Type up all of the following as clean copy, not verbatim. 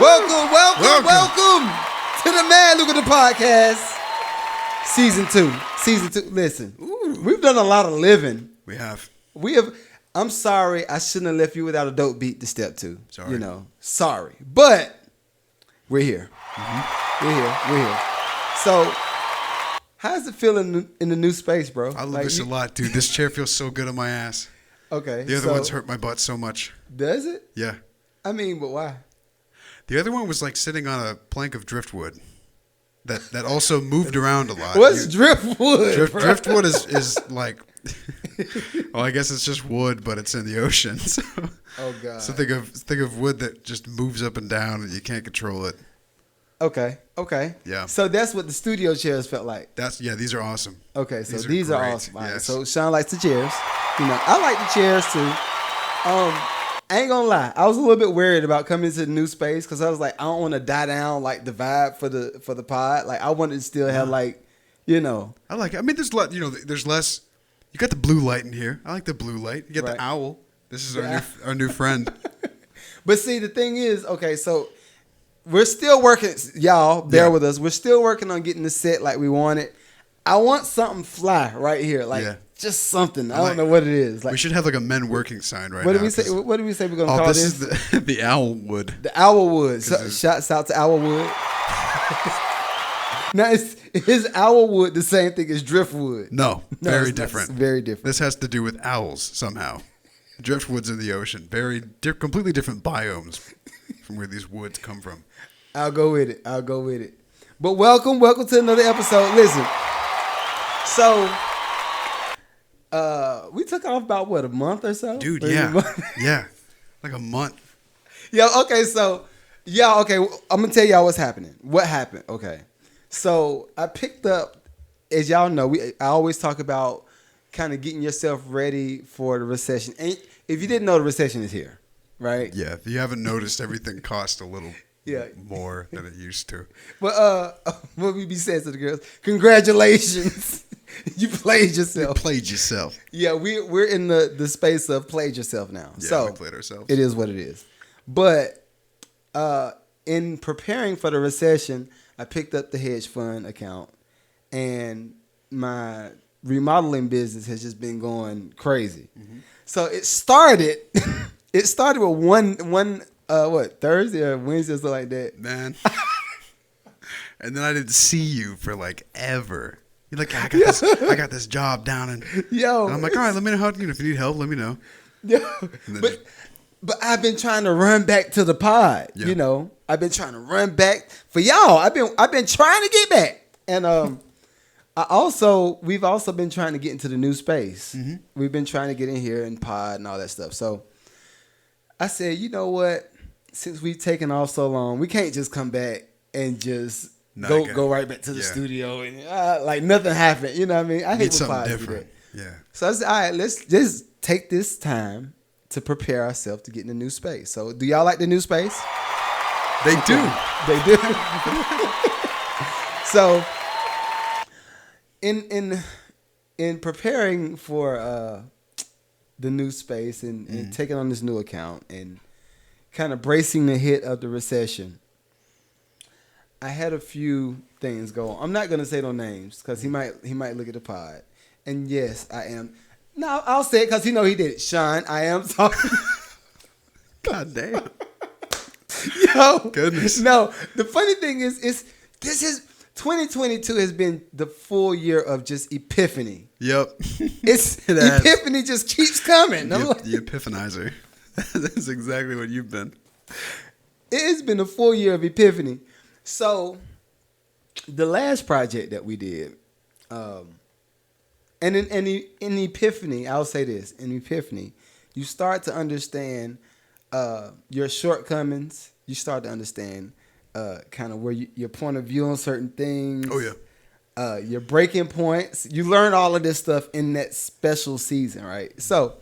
Welcome to the Man Lucrative Podcast, Season 2. Listen, we've done a lot of living. We have. I'm sorry, I shouldn't have left you without a dope beat to step to. Sorry. Sorry. But we're here. Mm-hmm. We're here. So, how's it feeling in the new space, bro? I love this a lot, dude. This chair feels so good on my ass. Okay. The other ones hurt my butt so much. Does it? Yeah. I mean, but why? The other one was like sitting on a plank of driftwood that also moved around a lot. What's driftwood? Driftwood is like, well, I guess it's just wood, but it's in the ocean. So, oh God. So think of wood that just moves up and down and you can't control it. Okay. Yeah. So that's what the studio chairs felt like. These are awesome. Okay, so these are awesome. Yes. So Sean likes the chairs. I like the chairs too. I ain't gonna lie, I was a little bit worried about coming into the new space because I was like, I don't want to die down like the vibe for the pod. Like I wanted to still have I like it. I mean, there's there's less. You got the blue light in here. I like the blue light. You got the owl. This is our new friend. But see, the thing is, okay, so we're still working. Y'all, bear with us. We're still working on getting the set like we want it. I want something fly right here, just something. I don't know what it is. Like, we should have like a men working sign right now. What do we say we're gonna call this? This is the owl wood. The owl wood. So, shouts out to owl wood. Now is owl wood the same thing as driftwood? No, very different. Very different. This has to do with owls somehow. Driftwood's in the ocean. Completely different biomes from where these woods come from. I'll go with it. But welcome to another episode. Listen. So, we took off about a month or so? Dude, yeah. Yeah. Like a month. Yeah, okay, so, I'm going to tell y'all what's happening. What happened? Okay. So, I picked up, as y'all know, I always talk about kind of getting yourself ready for the recession. And if you didn't know, the recession is here, right? Yeah, if you haven't noticed, everything cost a little more than it used to. But what we be saying to the girls, congratulations. You played yourself. Yeah, we're in the space of played yourself now. Yeah, so we played ourselves. It is what it is. But in preparing for the recession, I picked up the hedge fund account, and my remodeling business has just been going crazy. Mm-hmm. So it started. It started with one Thursday or Wednesday or something like that. Man. And then I didn't see you for like ever. You're like, I got this job down and I'm like, all right, let me know if you need help, let me know. Yeah. But I've been trying to run back to the pod. Yeah. I've been trying to run back for y'all. I've been trying to get back. And we've also been trying to get into the new space. Mm-hmm. We've been trying to get in here and pod and all that stuff. So I said, you know what? Since we've taken off so long, we can't just come back and just go right back to the studio and like nothing happened. You know what I mean? I hate something different. Yeah. So I said, all right, let's just take this time to prepare ourselves to get in the new space. So do y'all like the new space? They do. They do. So in preparing for the new space and taking on this new account and kind of bracing the hit of the recession, I had a few things go on. I'm not going to say no names because he might look at the pod. And yes, I am. No, I'll say it because he did it. Sean, I am talking. God damn. Yo. Goodness. No, the funny thing is 2022 has been the full year of just epiphany. Yep. Epiphany just keeps coming. The epiphanizer. That's exactly what you've been. It has been a full year of epiphany. So, the last project that we did, and in epiphany, I'll say this, in epiphany, you start to understand your shortcomings. You start to understand kind of where your point of view on certain things. Oh, yeah. Your breaking points. You learn all of this stuff in that special season, right? So,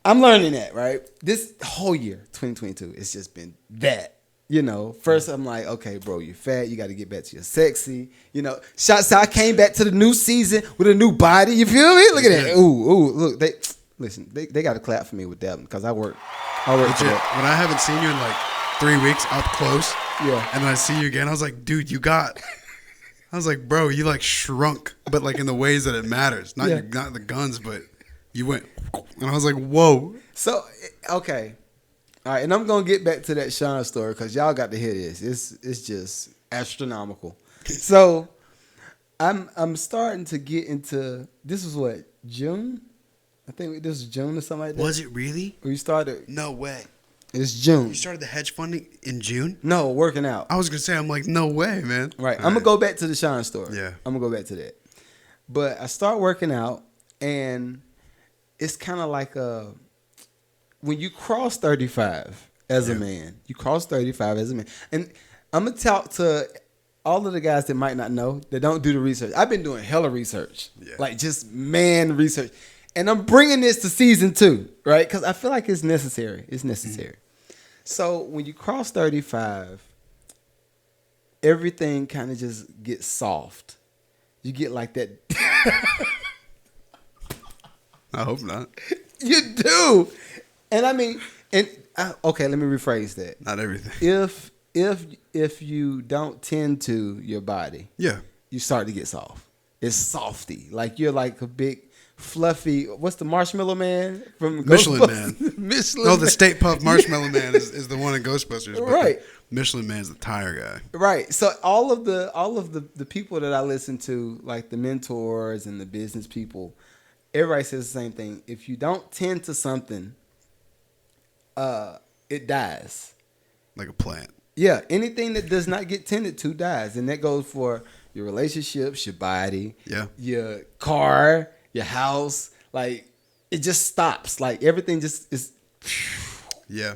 I'm learning that, right? This whole year, 2022, it's just been that. First I'm like, okay, bro, you're fat. You got to get back to your sexy. Shots out. I came back to the new season with a new body. You feel me? Look at that. Ooh, look. They got to clap for me with that one because I work. Legit. When I haven't seen you in like 3 weeks up close. Yeah. And then I see you again. I was like, dude, I was like, bro, you like shrunk, but like in the ways that it matters. Not the guns, but you went. And I was like, whoa. So, okay. All right. And I'm going to get back to that Sean story because y'all got to hear this. It's just astronomical. So, I'm starting to get into, this was what, June? I think this was June or something like that. Was it really? We started. No way. It's June. You started the hedge funding in June? No, working out. I was going to say, I'm like, no way, man. Right. I'm going to go back to the Sean story. Yeah. I'm going to go back to that. But I start working out, and it's kind of like when you cross 35 as a man, you cross 35 as a man. And I'm going to talk to all of the guys that might not know, that don't do the research. I've been doing hella research, like just man research. And I'm bringing this to season 2, right? Because I feel like it's necessary. It's necessary. Mm-hmm. So when you cross 35, everything kind of just gets soft. You get like that. I hope not. You do. And I mean, okay, let me rephrase that. Not everything. If you don't tend to your body, you start to get soft. It's softy. Like you're like a big fluffy. What's the Marshmallow Man from Michelin Man? Michelin. No, the State Puff Marshmallow Man is the one in Ghostbusters. But right. Michelin Man's the tire guy. Right. So all of the people that I listen to, like the mentors and the business people, everybody says the same thing. If you don't tend to something, it dies. Like a plant. Yeah. Anything that does not get tended to dies, and that goes for your relationships, your body, your car, your house. Like it just stops. Like everything just is. Yeah.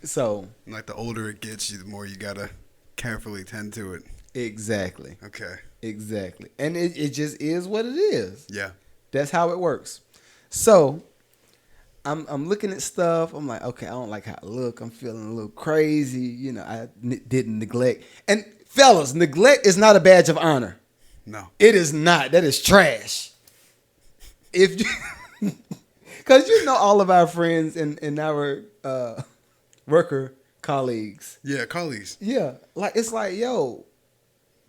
So, like the older it gets, the more you gotta carefully tend to it. Exactly. Okay. Exactly. And it just is what it is. Yeah. That's how it works. So, I'm looking at stuff. I'm like, okay, I don't like how I look. I'm feeling a little crazy. You know, I didn't neglect. And fellas, neglect is not a badge of honor. No. It is not. That is trash. If you, because you know all of our friends and our worker colleagues. Yeah, colleagues. Yeah, like it's like, yo,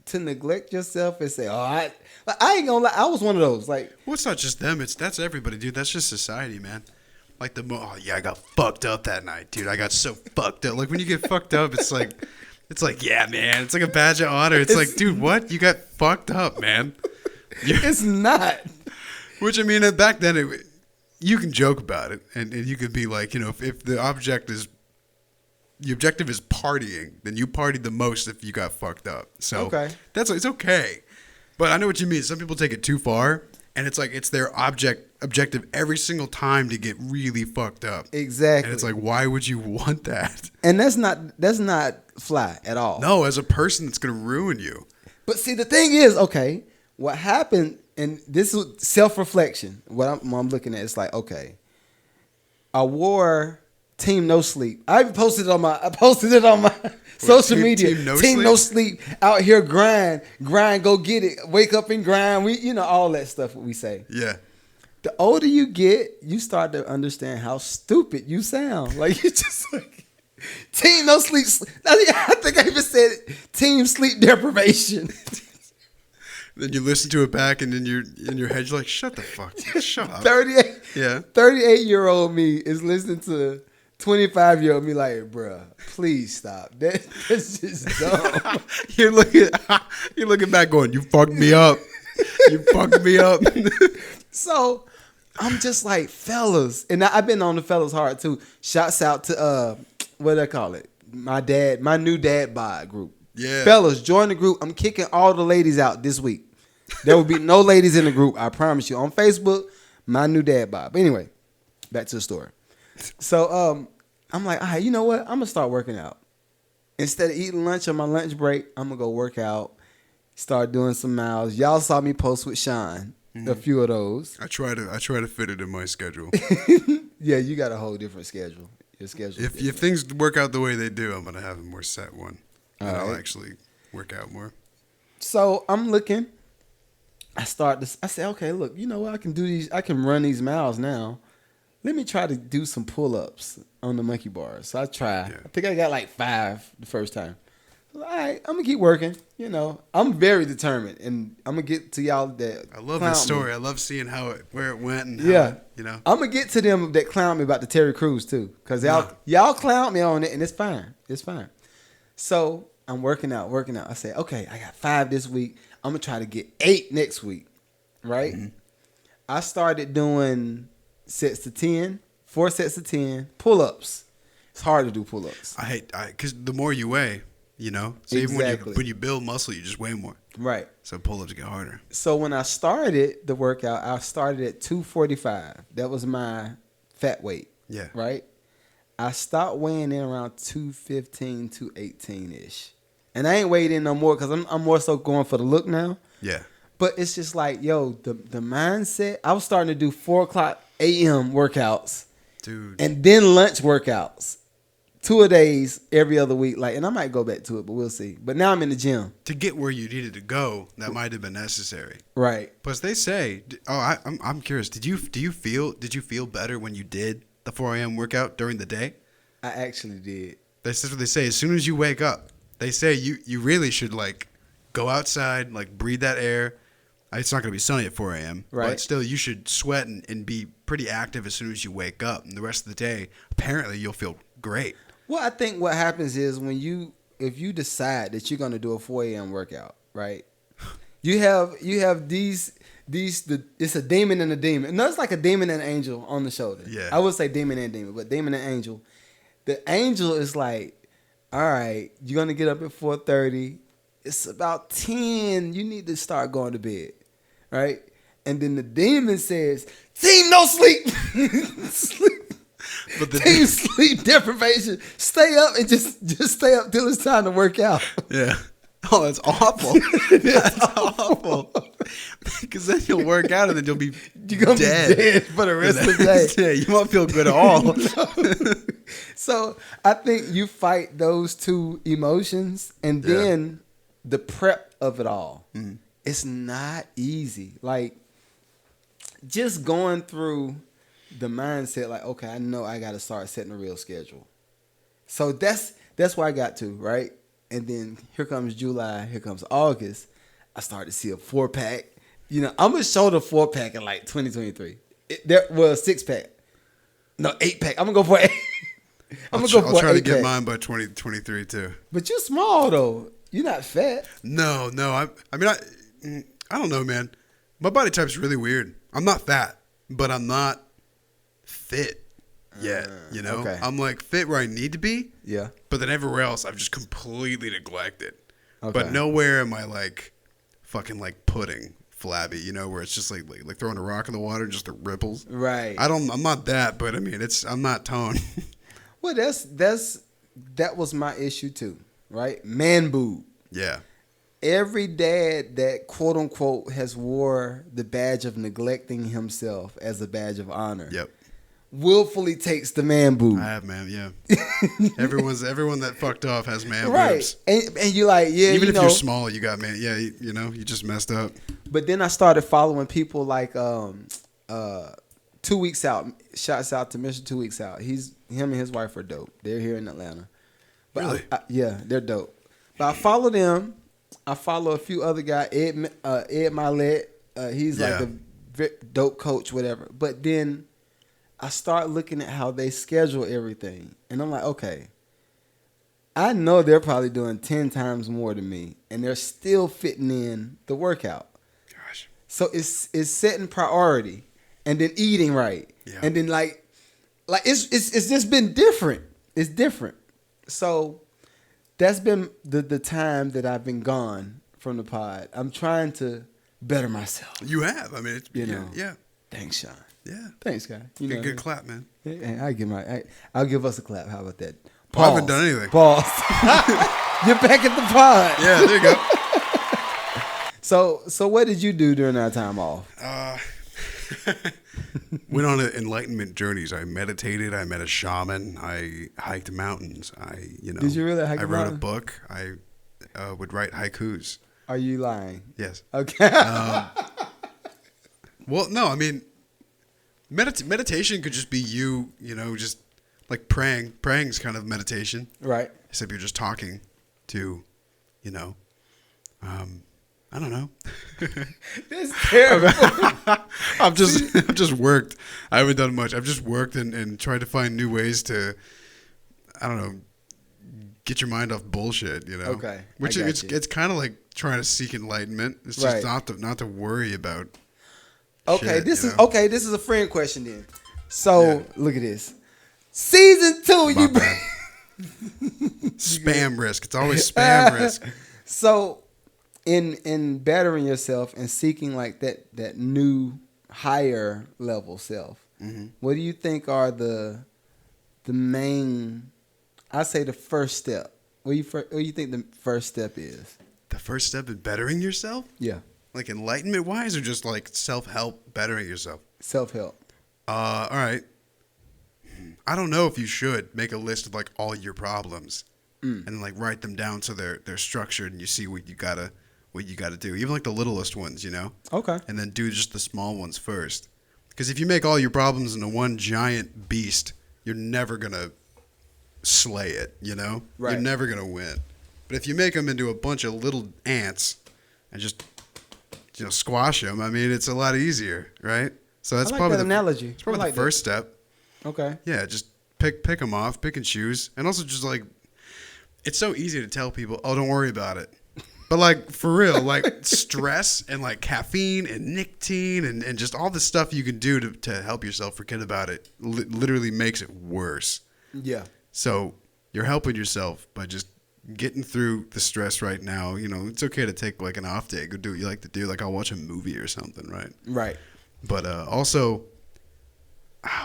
to neglect yourself and say, I ain't gonna lie, I was one of those. Like, well, it's not just them; that's everybody, dude. That's just society, man. Like I got fucked up that night, dude. I got so fucked up. Like when you get fucked up, it's like, yeah, man. It's like a badge of honor. It's like, dude, what? You got fucked up, man. It's not. Which I mean, back then, you can joke about it, and you could be like, you know, if the objective is partying, then you partied the most if you got fucked up. So it's okay. But I know what you mean. Some people take it too far, and it's like it's their objective every single time to get really fucked up. Exactly. And it's like, why would you want that? And that's not fly at all. No, as a person, it's gonna ruin you. But see, the thing is, okay, what happened, and this is self-reflection. What I'm looking at, it's like, okay, I wore Team No Sleep. I posted it on my social media. Team No Sleep out here grind, go get it, wake up and grind. We, all that stuff we say. Yeah. The older you get, you start to understand how stupid you sound. Like you just like Team No Sleep. I think I even said Team Sleep Deprivation. Then you listen to it back, and then in your head you're like, "Shut the fuck, shut up." 38-year-old me is listening to 25-year-old me like, bruh, please stop. That's just dumb. You're looking back, going, "You fucked me up. You fucked me up." So I'm just like, fellas, and I've been on the fellas hard too. Shouts out to what do I call it? My new dad bod group. Yeah. Fellas, join the group. I'm kicking all the ladies out this week. There will be no ladies in the group, I promise you. On Facebook, my new dad bod. But anyway, back to the story. So I'm like, all right, you know what? I'm going to start working out. Instead of eating lunch on my lunch break, I'm going to go work out, start doing some miles. Y'all saw me post with Sean, a few of those. I try to fit it in my schedule. Yeah, you got a whole different schedule. Your schedule. If things work out the way they do, I'm going to have a more set one. And I'll actually work out more. So I'm looking. I say, okay, look, you know what? I can do these. I can run these miles now. let me try to do some pull-ups on the monkey bars. So I try. Yeah. I think I got like 5 the first time. All right, I'm gonna keep working. You know, I'm very determined, and I'm gonna get to y'all that. I love this story. I love seeing where it went, and how it, you know. I'm gonna get to them that clown me about the Terry Crews too, cause y'all clown me on it, and it's fine. It's fine. So I'm working out. I say, okay, I got 5 this week. I'm gonna try to get 8 next week, right? Mm-hmm. I started doing sets to 10, 4 sets of 10 pull-ups. It's hard to do pull-ups. Because the more you weigh. You know, so exactly. Even when you build muscle, you just weigh more. Right. So pull-ups get harder. So when I started the workout, I started at 245. That was my fat weight. Yeah. Right. I stopped weighing in around 215, 218-ish. And I ain't weighed in no more because I'm more so going for the look now. Yeah. But it's just like, yo, the mindset. I was starting to do 4 o'clock a.m. workouts. Dude. And then lunch workouts. 2-a-days every other week, like, and I might go back to it, but we'll see. But now I'm in the gym to get where you needed to go. That might have been necessary, right? Plus, they say, I'm curious. Did you feel better when you did the 4 a.m. workout during the day? I actually did. That's what they say. As soon as you wake up, they say you really should like go outside, like breathe that air. It's not going to be sunny at 4 a.m. Right. But still, you should sweat and be pretty active as soon as you wake up. And the rest of the day, apparently, you'll feel great. Well, I think what happens is if you decide that you're going to do a 4 a.m. workout, right? You have these it's a demon and a demon. No, it's like a demon and an angel on the shoulder. Yeah. I would say demon and demon, but demon and angel. The angel is like, all right, you're going to get up at 4:30. It's about 10. You need to start going to bed, right? And then the demon says, team, no sleep. Sleep. But the team sleep deprivation. Stay up and just stay up till it's time to work out. Yeah. Oh, that's awful. That's awful. Because then you'll work out and then you'll be dead for the rest of the day. Yeah, you won't feel good at all. So I think you fight those two emotions, and then the prep of it all. Mm-hmm. It's not easy. Like just going through the mindset, like, okay, I know I got to start setting a real schedule. So that's where I got to, right? And then here comes July, here comes August. I started to see a 4-pack. You know, I'm going to show the 4-pack in like 2023. There was 6-pack. No, 8-pack. I'm going to go for 8. I'll try to get mine by 2023 too. But you're small though. You're not fat. No. I don't know, man. My body type's really weird. I'm not fat, but I'm not fit yet, you know? Okay. I'm like fit where I need to be. Yeah. But then everywhere else I've just completely neglected. Okay. But nowhere am I like fucking like pudding flabby, you know, where it's just like throwing a rock in the water, just the ripples. Right. I'm not that, but I mean I'm not toned. Well, that was my issue too, right? Man boob. Yeah. Every dad that quote unquote has wore the badge of neglecting himself as a badge of honor. Yep. Willfully takes the man boob. I have, man. Yeah. everyone that fucked off has man boobs. And you're like, yeah. Even if you're small, you got man. Yeah, you know, you just messed up. But then I started following people like 2 Weeks Out. Shouts out to Mr. 2 Weeks Out. Him and his wife are dope. They're here in Atlanta. But really? Yeah, they're dope. But I follow them. I follow a few other guys. Ed Milet. He's like a dope coach, whatever. But then I start looking at how they schedule everything. And I'm like, okay, I know they're probably doing 10 times more than me. And they're still fitting in the workout. Gosh. So it's setting priority and then eating right. Yeah. And then like it's just been different. It's different. So that's been the time that I've been gone from the pod. I'm trying to better myself. You have. I mean, yeah. Thanks, Sean. Yeah. Thanks, guy. Good clap, man. I'll give us a clap. How about that? Pause. I haven't done anything. Pause. You're back at the pod. Yeah, there you go. So what did you do during our time off? Went on enlightenment journeys. I meditated. I met a shaman. I hiked mountains. Did you really hike a mountain? I wrote a book. I would write haikus. Are you lying? Yes. Okay. Well, no. I mean, Meditation could just be you know, just like praying. Praying's kind of meditation. Right. Except you're just talking to, you know, I don't know. That's terrible. I've just worked. I haven't done much. I've just worked and tried to find new ways to, I don't know, get your mind off bullshit, you know? Okay. Which it's kind of like trying to seek enlightenment. It's just not to worry about. Okay, shit, this you is know? okay. This is a friend question then. So look at this. Season 2, you bad. Spam risk. It's always spam risk. So in bettering yourself and seeking like that new higher level self, what do you think are the main? I say the first step. What do you think the first step is? The first step in bettering yourself? Yeah, Like enlightenment wise, or just like self-help, bettering yourself? self-help. All right. I don't know if you should make a list of like all your problems and like write them down so they're structured and you see what you gotta do. Even like the littlest ones, you know? Okay. And then do just the small ones first. Because if you make all your problems into one giant beast, you're never gonna slay it, you know? Right. You're never gonna win. But if you make them into a bunch of little ants and just squash them, I mean, it's a lot easier, right? So that's I like probably that analogy. It's probably I like the first step. Okay. Yeah, just pick them off, pick and choose, and also just like, it's so easy to tell people, oh, don't worry about it. But like for real, like stress and like caffeine and nicotine and just all the stuff you can do to help yourself forget about it literally makes it worse. Yeah. So you're helping yourself by just getting through the stress right now. You know, it's okay to take like an off day, go do what you like to do. Like I'll watch a movie or something, right? Right. But also,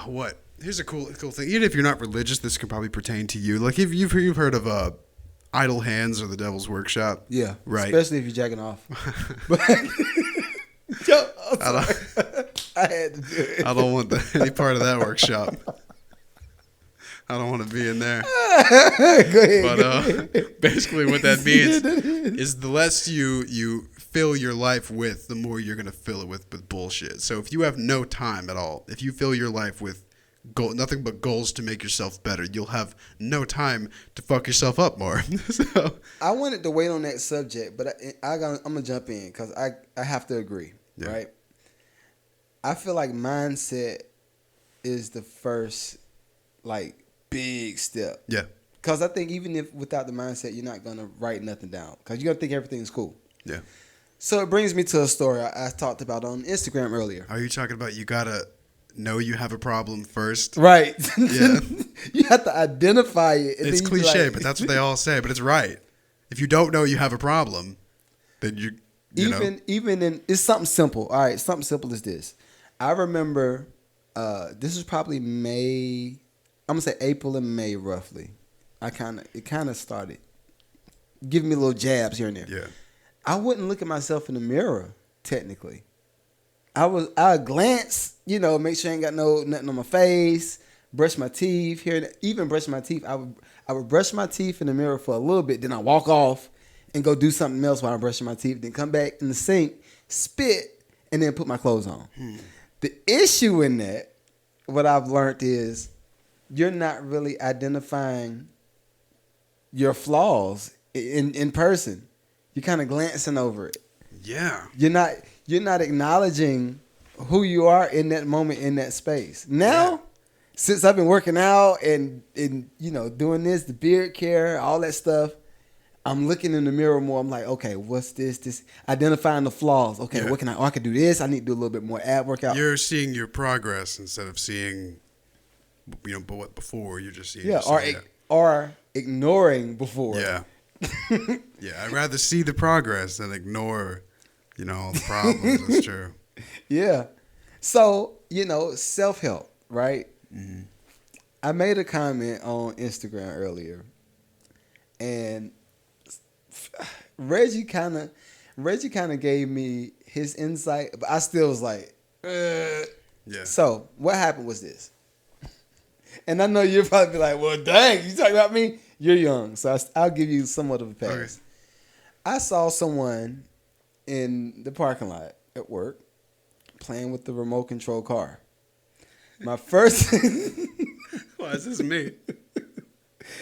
what? Here's a cool thing. Even if you're not religious, this could probably pertain to you. Like if you've heard of Idle Hands or the Devil's Workshop. Yeah. Right. Especially if you're jacking off. I had to do it. I don't want any part of that workshop. I don't want to be in there. Go ahead. But basically what that means is the less you fill your life with, the more you're going to fill it with bullshit. So if you have no time at all, if you fill your life with nothing but goals to make yourself better, you'll have no time to fuck yourself up more. So I wanted to wait on that subject, but I'm going to jump in because I have to agree, right? I feel like mindset is the first, like, big step. Yeah. Because I think even if without the mindset, you're not going to write nothing down because you're going to think everything's cool. Yeah. So it brings me to a story I talked about on Instagram earlier. Are you talking about you got to know you have a problem first? Right. Yeah. You have to identify it. It's cliche, but that's what they all say. But it's right. If you don't know you have a problem, then you know. Even in, it's something simple. All right, something simple as this. I remember this was probably May. I'm gonna say April and May roughly. It kind of started giving me little jabs here and there. Yeah. I wouldn't look at myself in the mirror technically. I would glance, make sure I ain't got nothing on my face, brush my teeth here, even brush my teeth. I would brush my teeth in the mirror for a little bit, then I walk off and go do something else while I'm brushing my teeth, then come back in the sink, spit, and then put my clothes on. The issue in that, what I've learned is you're not really identifying your flaws in person. You're kind of glancing over it. Yeah. You're not acknowledging who you are in that moment, in that space. Now, since I've been working out and doing this, the beard care, all that stuff, I'm looking in the mirror more. I'm like, okay, what's this? Identifying the flaws. Okay, what can I can do this. I need to do a little bit more ab workout. You're seeing your progress instead of seeing, but what before you're just seeing. Yeah, or ignoring before. Yeah. Yeah, I'd rather see the progress than ignore, all the problems. That's true. Yeah. So, self-help, right? Mm-hmm. I made a comment on Instagram earlier, and Reggie kind of gave me his insight, but I still was like, Yeah. So, what happened was this. And I know you'll probably be like, well, dang, you talking about me? You're young, so I'll give you somewhat of a pass. Okay. I saw someone in the parking lot at work playing with the remote control car. My first. Why is this me?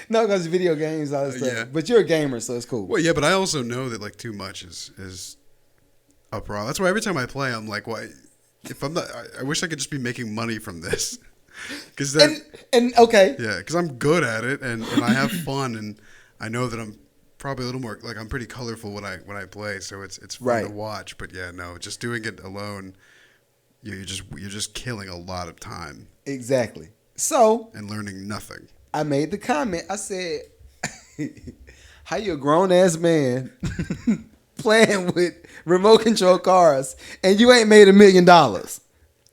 No, because video games, all that stuff. Yeah. But you're a gamer, so it's cool. Well, yeah, but I also know that like too much is a problem. That's why every time I play, I'm like, why? If I'm not, I wish I could just be making money from this. Because then, okay. yeah, because I'm good at it and I have fun and I know that I'm probably a little more like I'm pretty colorful when I play, so it's fun to watch. But yeah, no, just doing it alone, you're just killing a lot of time. Exactly. So and learning nothing. I made the comment. I said, "How you a grown ass man playing with remote control cars and you ain't made $1 million?"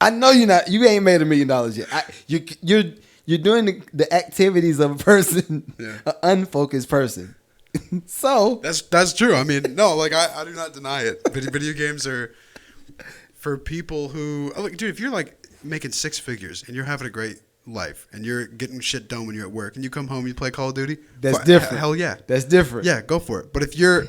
I know you're not. You ain't made $1 million yet. You're doing the activities of a person, an unfocused person. So that's true. I mean, no, like I do not deny it. Video games are for people who look, dude. If you're like making 6 figures and you're having a great life and you're getting shit done when you're at work and you come home, you play Call of Duty. That's different. Hell yeah, that's different. Yeah, go for it. But if you're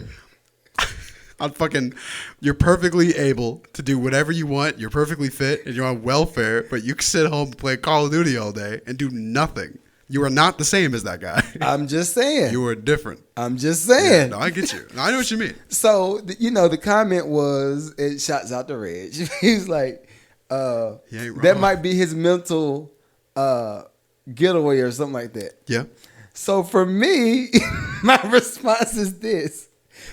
you're perfectly able to do whatever you want. You're perfectly fit and you're on welfare, but you can sit home and play Call of Duty all day and do nothing. You are not the same as that guy. I'm just saying. You are different. I'm just saying. Yeah, no, I get you. I know what you mean. So, the comment was, it shouts out to Reg. He's like, he ain't wrong. That might be his mental getaway or something like that. Yeah. So for me, my response is this.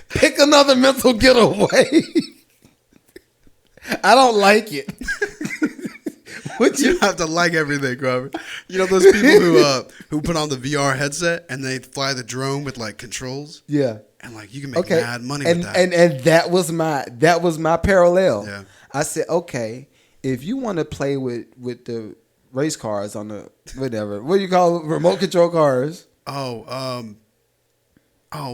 Pick another mental getaway. I don't like it. You have to like everything, Robert. You know those people who put on the VR headset and they fly the drone with like controls? Yeah. And like you can make mad money with that. And that was my parallel. Yeah. I said, okay, if you want to play with the race cars on the whatever, what do you call it? Remote control cars? Oh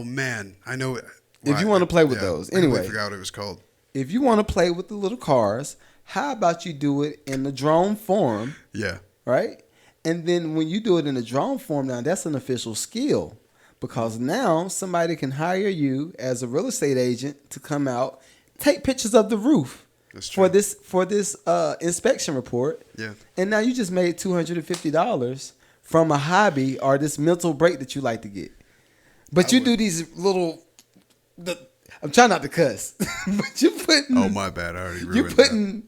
man, I know it. If you want to play with those. Anyway. I forgot what it was called. If you want to play with the little cars, how about you do it in the drone form? Yeah. Right? And then when you do it in the drone form, now that's an official skill. Because now somebody can hire you as a real estate agent to come out, take pictures of the roof for this inspection report. Yeah. And now you just made $250 from a hobby or this mental break that you like to get. But do these little... I'm trying not to cuss, but you're putting... Oh, my bad. I already ruined You're putting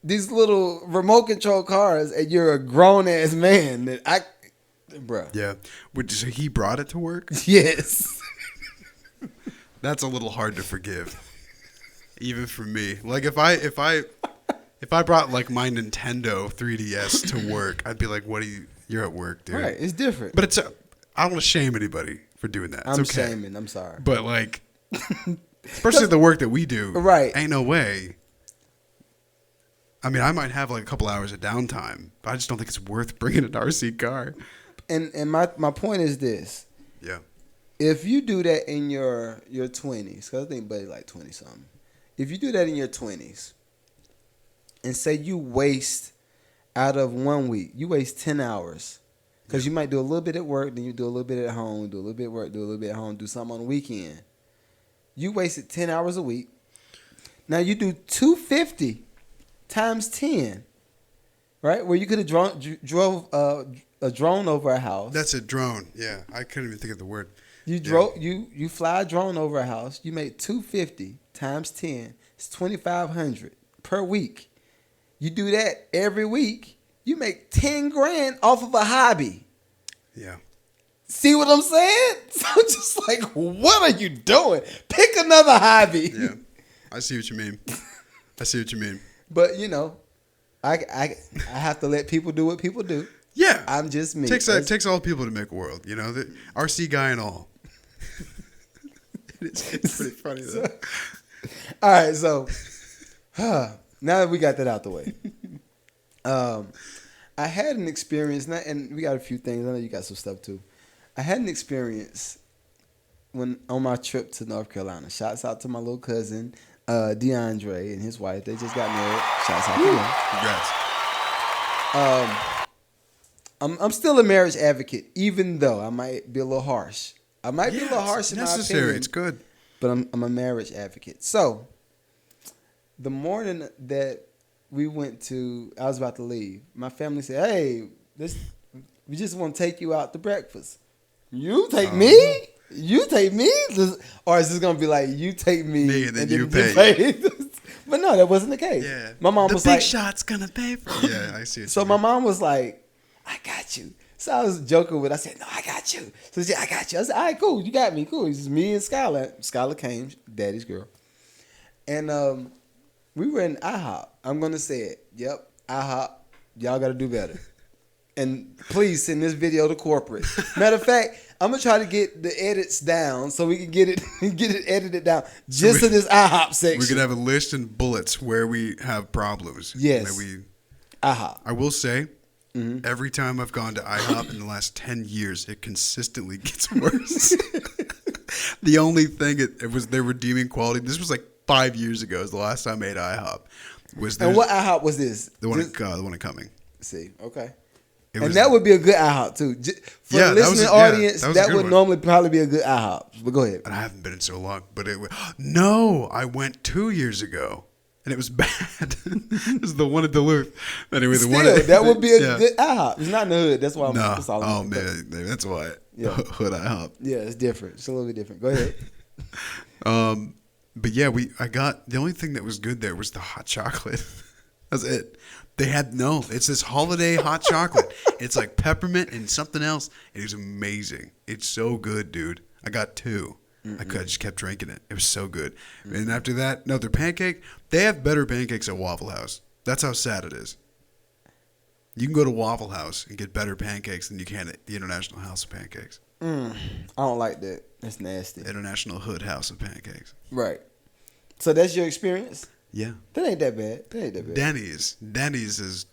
these little remote control cars and you're a grown-ass man Bro. Yeah. So he brought it to work? Yes. That's a little hard to forgive. Even for me. Like if I brought like my Nintendo 3DS to work, I'd be like, you're at work, dude. Right. It's different. But I don't want to shame anybody for doing that. It's okay. Shaming. I'm sorry. But like, especially the work that we do. Right. Ain't no way. I mean, I might have like a couple hours of downtime, but I just don't think it's worth bringing an RC car. And my point is this. Yeah. If you do that in your 20s, because I think Buddy like 20-something. If you do that in your 20s, and say you waste out of 1 week, you waste 10 hours. Because you might do a little bit at work, then you do a little bit at home, do a little bit at work, do a little bit at home, do something on the weekend. You wasted 10 hours a week. Now you do 250 times 10, right? Where you could have drove a drone over a house. That's a drone. Yeah, I couldn't even think of the word. You fly a drone over a house. You make 250 times 10. It's 2,500 per week. You do that every week. You make 10 grand off of a hobby. Yeah. See what I'm saying? So I'm just like, what are you doing? Pick another hobby. Yeah. I see what you mean. But I have to let people do what people do. Yeah. I'm just me. It takes all people to make a world, the RC guy and all. It's pretty funny though. All right, so now that we got that out the way. I had an experience, and we got a few things. I know you got some stuff too. I had an experience when on my trip to North Carolina. Shouts out to my little cousin, DeAndre, and his wife. They just got married. Shouts out to them. Congrats. I'm still a marriage advocate, even though I might be a little harsh. I might be a little harsh in my opinion. It's good. But I'm a marriage advocate. So, the morning that we went to. I was about to leave. My family said, "Hey, we just want to take you out to breakfast. You take me? You take me? Or is this gonna be like you take me and then you pay?" But no, that wasn't the case. Yeah, my mom was the like, big shot's gonna pay for it. Yeah, I see it. So my mom was like, "I got you." So I was joking with. I said, "No, I got you." So she said, "I got you." I said, "All right, cool. You got me. Cool." It's just me and Skylar. Skylar came, daddy's girl, and we were in IHOP. I'm gonna say it. Yep, IHOP. Y'all got to do better. And please send this video to corporate. Matter of fact, I'm gonna try to get the edits down so we can get it edited down just to this IHOP section. We could have a list and bullets where we have problems. Yes. IHOP. I will say, every time I've gone to IHOP in the last 10 years, it consistently gets worse. The only thing it was their redeeming quality. This was like 5 years ago. Is the last time I ate IHOP. And what IHOP was this? The one at Cumming. See, okay. And that would be a good IHOP too. For the listening audience, that would normally probably be a good IHOP. But go ahead. And I haven't been in so long. But no, I went 2 years ago, and it was bad. This is the one at Duluth. Anyway, that would be a good IHOP. It's not in the hood. That's why that's all. Oh man, that's why. Yeah. Hood IHOP. Yeah, it's different. It's a little bit different. Go ahead. But yeah, I got the only thing that was good there was the hot chocolate. That's it. They had it's this holiday hot chocolate. It's like peppermint and something else. It was amazing. It's so good, dude. I got 2. I just kept drinking it. It was so good. And after that, their pancake. They have better pancakes at Waffle House. That's how sad it is. You can go to Waffle House and get better pancakes than you can at the International House of Pancakes. I don't like that. That's nasty. International Hood House of Pancakes. Right. So that's your experience? Yeah. That ain't that bad. Denny's is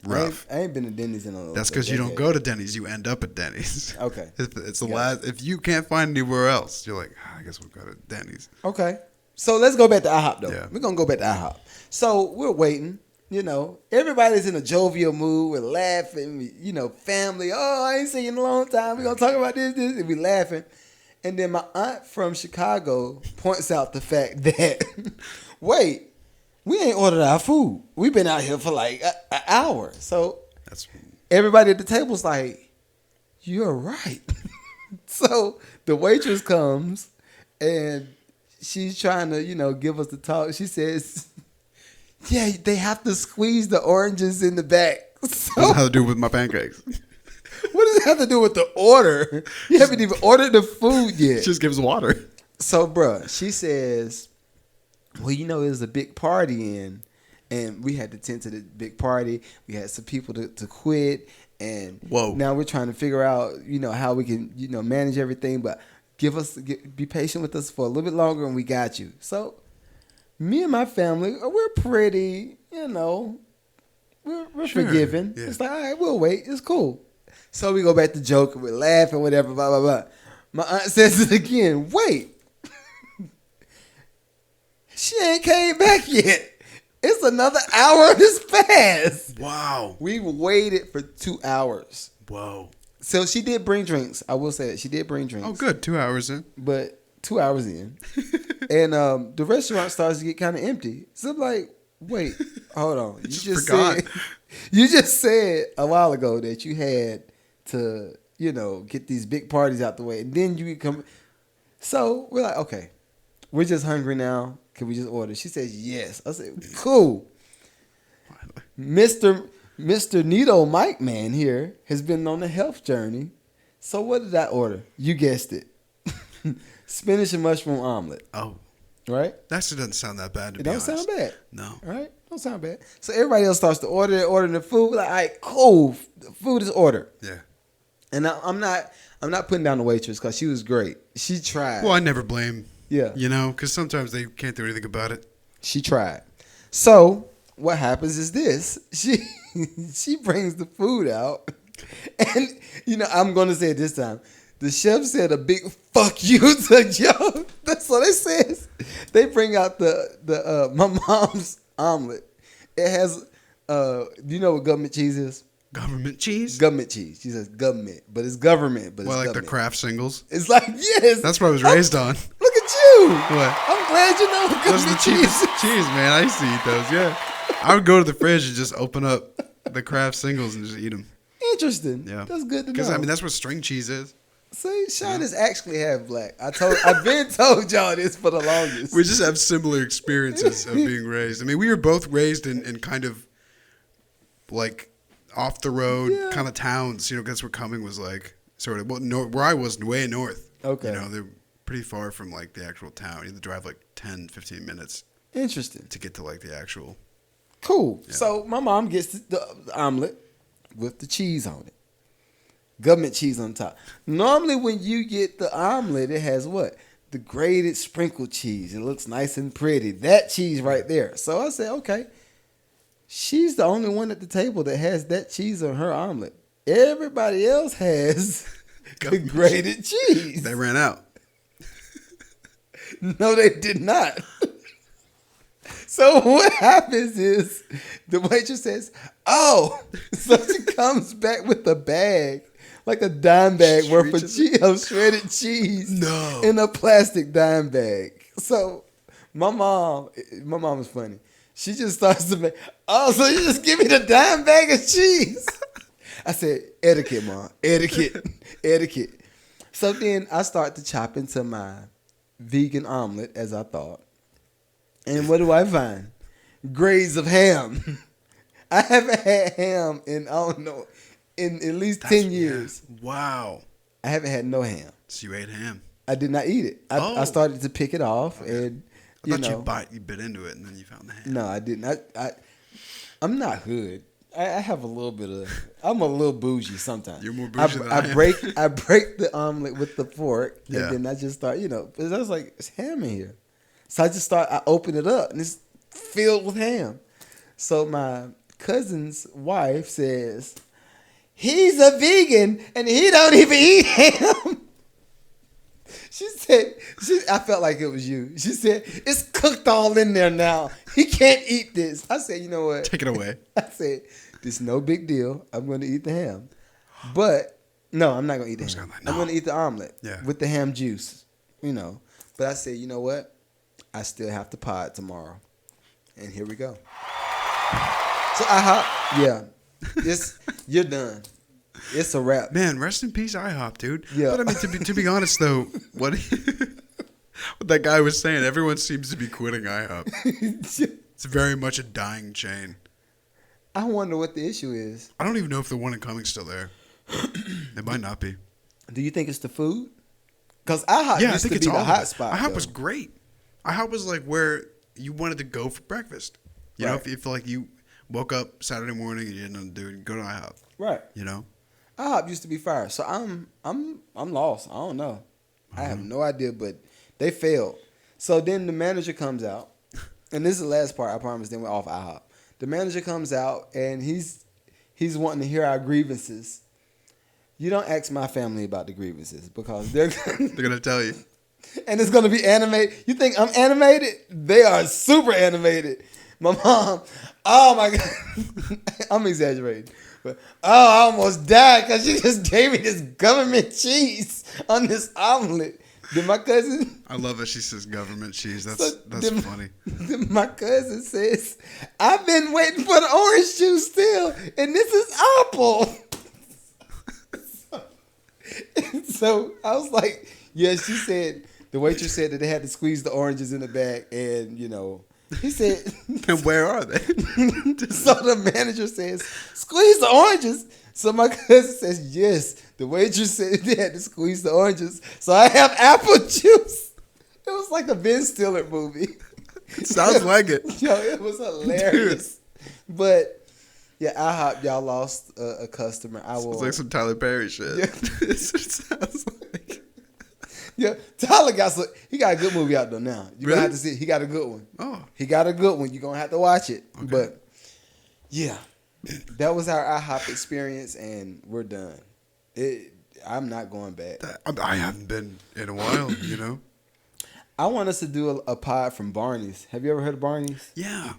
rough. I ain't been to Denny's in a That's because you don't go to Denny's. You end up at Denny's. Okay. It's the last. If you can't find anywhere else, you're like, I guess we'll go to Denny's. Okay. So let's go back to IHOP though. Yeah. We're gonna go back to IHOP. So we're waiting. Everybody's in a jovial mood. We're laughing. Family. Oh, I ain't seen you in a long time. We're gonna talk about this, and we laughing. And then my aunt from Chicago points out the fact that, wait, we ain't ordered our food. We've been out here for like an hour. So everybody at the table's like, you're right. So the waitress comes and she's trying to, give us the talk. She says, yeah, they have to squeeze the oranges in the back. So, what does it have to do with my pancakes? What does it have to do with the order? You haven't even ordered the food yet. Just gives water. So, bruh, she says, well, it was a big party and we had to tend to the big party. We had some people to quit. And now we're trying to figure out, how we can, manage everything. But be patient with us for a little bit longer and we got you. So, me and my family, we're pretty, we're forgiving. Yeah. It's like, all right, we'll wait. It's cool. So we go back to joking, we're laughing, whatever, blah, blah, blah. My aunt says it again. Wait. She ain't came back yet. It's another hour this fast. Wow. We waited for 2 hours. Whoa. So she did bring drinks. I will say that. She did bring drinks. Oh, good. 2 hours in. But 2 hours in. And the restaurant starts to get kind of empty. So I'm like, wait, hold on. You just said a while ago that you had to, get these big parties out the way. And then you come. So we're like, okay, we're just hungry now. Can we just order? She says, yes. I said, cool. Mr. Nito Mike Man here has been on a health journey. So what did I order? You guessed it. Spinach and mushroom omelet. Oh. Right? That actually doesn't sound that bad, to be honest. It don't sound bad. No. Right? Don't sound bad. So everybody else starts to ordering the food. We're like, all right, cool. The food is ordered. Yeah. And I'm not putting down the waitress because she was great. She tried. Well, I never blame. Yeah. Because sometimes they can't do anything about it. She tried. So what happens is this. She brings the food out. And, I'm going to say it this time. The chef said a big fuck you to Joe. That's what it says. They bring out the my mom's omelet. It has, do you know what government cheese is? Government cheese? Government cheese. She says government, but it's government. But well, it's like government. the Kraft singles? It's like, yes. That's what I was raised on. Look at you. What? I'm glad you know what Those are the government cheese cheapest cheese, man. I used to eat those, yeah. I would go to the fridge and just open up the Kraft singles and just eat them. Interesting. Yeah, that's good to know. Because I mean, that's what string cheese is. See, Sean is actually half black. I've been told y'all this for the longest. We just have similar experiences of being raised. I mean, we were both raised in kind of like off the road kind of towns. You know, that's where Cumming was like sort of. Well, where I was way north. Okay. You know, they're pretty far from like the actual town. You have to drive like 10, 15 minutes. Interesting. To get to like the actual. Cool. Yeah. So my mom gets the omelet with the cheese on it. Government cheese on top. Normally when you get the omelet, it has what? The grated sprinkled cheese. It looks nice and pretty. That cheese right there. So I said, okay. She's the only one at the table that has that cheese on her omelet. Everybody else has the grated cheese. They ran out. No, they did not. So what happens is the waitress says, "Oh," so she comes back with a bag, like a dime bag worth of shredded cheese, in a plastic dime bag. So my mom is funny. She just starts to make, "Oh, so you just give me the dime bag of cheese?" I said, "Etiquette, Mom, etiquette." So then I start to chop into my vegan omelet as I thought. And what do I find? Grades of ham. I haven't had ham in, I don't know, in at least 10 years. Yeah. Wow. I haven't had no ham. So you ate ham? I did not eat it. I started to pick it off. Okay. And I thought you bit into it and then you found the ham. No, I didn't. I'm not hood. I have a little bit of, I'm a little bougie sometimes. You're more bougie than I am. I break the omelet with the fork and then I just start, because I was like, it's ham in here. So I open it up and it's filled with ham. So my cousin's wife says, "He's a vegan and he don't even eat ham." She said, I felt like it was you. She said, "It's cooked all in there now. He can't eat this." I said, "You know what? Take it away." I said, "This is no big deal. I'm going to eat the ham." But no, I'm not going to eat the ham. I'm going to eat the omelet with the ham juice, But I said, you know what? I still have to pod tomorrow. And here we go. So IHOP, you're done. It's a wrap. Man, rest in peace, IHOP, dude. Yeah. But I mean, to be honest though, what that guy was saying, everyone seems to be quitting IHOP. It's very much a dying chain. I wonder what the issue is. I don't even know if the one in Cumming's still there. It might not be. Do you think it's the food? Because IHOP used to be the hot spot. IHOP was great. IHOP was like where you wanted to go for breakfast. You know, if like you woke up Saturday morning and you didn't know what to do, go to IHOP. Right. IHOP used to be fire. So I'm lost. I don't know. I have no idea, but they failed. So then the manager comes out, and this is the last part, I promise, then we're off IHOP. The manager comes out and he's wanting to hear our grievances. You don't ask my family about the grievances because they're gonna tell you. And it's gonna be animated. You think I'm animated? They are super animated. My mom, oh my God, I'm exaggerating. But I almost died because she just gave me this government cheese on this omelet. Then my cousin, I love it. She says government cheese. That's funny. Then my cousin says, "I've been waiting for the orange juice still, and this is apple." So I was like, yeah, she said, the waitress said that they had to squeeze the oranges in the bag. And, he said. And where are they? So the manager says, "Squeeze the oranges." So my cousin says, yes. The waitress said they had to squeeze the oranges. So I have apple juice. It was like a Ben Stiller movie. Sounds like it. Yo, it was hilarious. Dude. But. Yeah, IHOP, y'all lost a customer. It's like some Tyler Perry shit. Yeah. It sounds like. Yeah, Tyler he got a good movie out there now. You're really? gonna have to see it. He got a good one. Oh. He got a good one. You're gonna have to watch it. Okay. But yeah. That was our IHOP experience and we're done. I'm not going back. I haven't been in a while, I want us to do a pod from Barney's. Have you ever heard of Barney's? Yeah.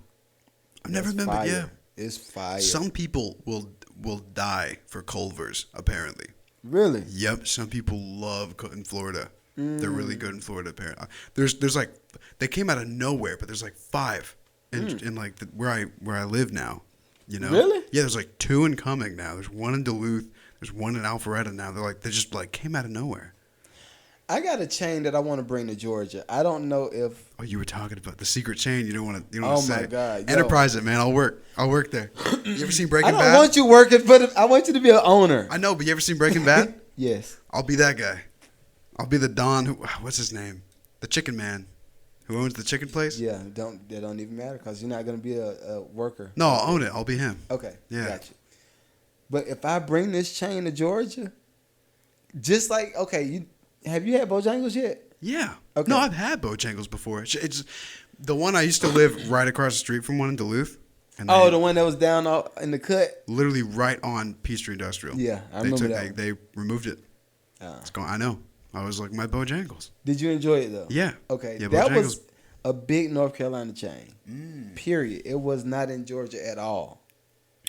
I've never been, but yeah. It's fire. Some people will die for Culver's, apparently. Really? Yep. Some people love in Florida. They're really good in Florida, apparently. There's like, they came out of nowhere, but there's like 5 in like where I live now. You know? Really? Yeah, there's like 2 incoming now. There's one in Duluth. There's one in Alpharetta now. They just like came out of nowhere. I got a chain that I want to bring to Georgia. I don't know if. Oh, you were talking about the secret chain. You don't want to. Oh say. my God! Yo. Enterprise it, man. I'll work there. You ever seen Breaking Bad? I don't want you working, but I want you to be an owner. I know, but you ever seen Breaking Bad? Yes. I'll be that guy. I'll be the Don. What's his name? The Chicken Man, who owns the chicken place. Yeah. That don't even matter because you're not gonna be a worker. No, I'll own it. I'll be him. Okay. Yeah. Got you. But if I bring this chain to Georgia, just like have you had Bojangles yet? Yeah. Okay. No, I've had Bojangles before. It's the one I used to live right across the street from one in Duluth. And the one that was down in the cut? Literally right on Peachtree Industrial. Yeah, I remember that. They removed it. It's gone. I know. I was like, my Bojangles. Did you enjoy it, though? Yeah. Okay. Yeah, that Bojangles. was a big North Carolina chain. Period. It was not in Georgia at all.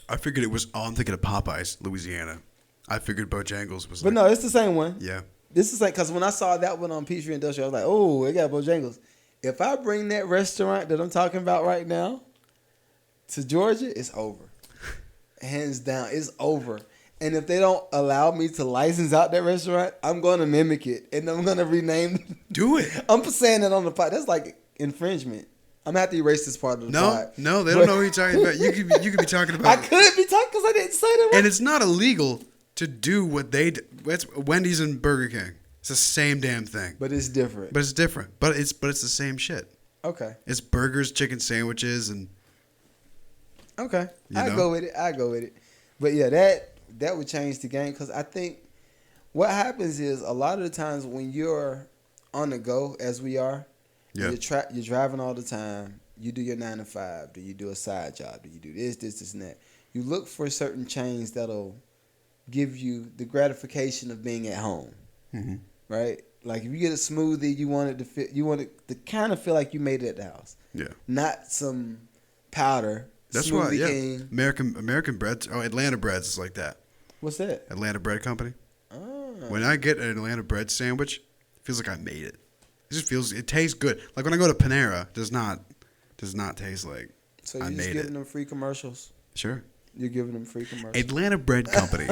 I figured it was, I'm thinking of Popeyes, Louisiana. I figured Bojangles was But no, it's the same one. Yeah. This is like, because when I saw that one on Peachtree Industrial, I was like, oh, it got Bojangles. If I bring that restaurant that I'm talking about right now to Georgia, it's over. Hands down, it's over. And if they don't allow me to license out that restaurant, I'm going to mimic it. And I'm going to rename. Do it. I'm saying it on the pod. That's like infringement. I'm going to have to erase this part of the pod. No, they don't know what you're talking about. You could be talking about. I could be talking because I didn't say that. And it's not illegal to do what they do. It's Wendy's and Burger King. It's the same damn thing. But it's different. But it's different. But it's the same shit. Okay. It's burgers, chicken sandwiches, and. Okay. I go with it. But yeah, that would change the game because I think what happens is a lot of the times when you're on the go, as we are, you're driving all the time. You do your 9 to 5. Do you do a side job? Do you do this, and that? You look for certain chains that'll give you the gratification of being at home, right? Like if you get a smoothie, you want it to fit. You want it to kind of feel like you made it at the house. Yeah. Not some powder. That's why, American breads. Oh, Atlanta Breads is like that. What's that? Atlanta Bread Company. Oh. When I get an Atlanta bread sandwich, it feels like I made it. It tastes good. Like when I go to Panera, does not taste like so you're just giving them free commercials? Sure. You're giving them free commercials. Atlanta Bread Company.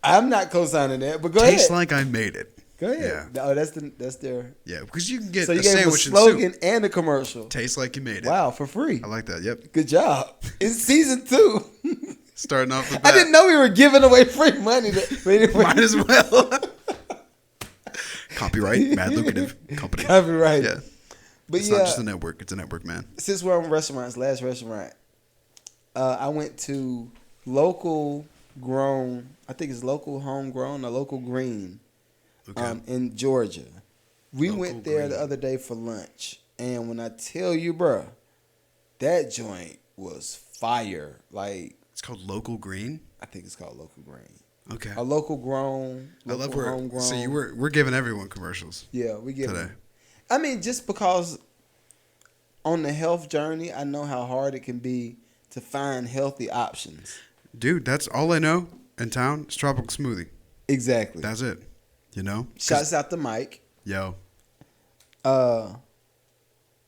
I'm not co-signing that, but go ahead. Tastes like I made it. Go ahead. Yeah. Oh, that's their. Yeah, because you can get so you a gave sandwich a slogan and a commercial. Tastes like you made it. Wow, for free. I like that. Yep. Good job. It's season 2. Starting off the bat. I didn't know we were giving away free money. Might as well. Copyright, Mad Lucrative Company. Copyright. Yeah. But it's not just a network. It's a network, man. Since we're on restaurants, last restaurant, I went to local grown, I think it's local homegrown or local green in Georgia. We went there the other day for lunch. And when I tell you, bruh, that joint was fire. Like, it's called Local Green? I think it's called Local Green. Okay. A local grown, local homegrown. See, we're giving everyone commercials. Yeah, we give today. Them. I mean, just because on the health journey, I know how hard it can be to find healthy options. Dude, that's all I know in town is tropical smoothie. Exactly. That's it. You know? Shouts out to Mike. Yo. I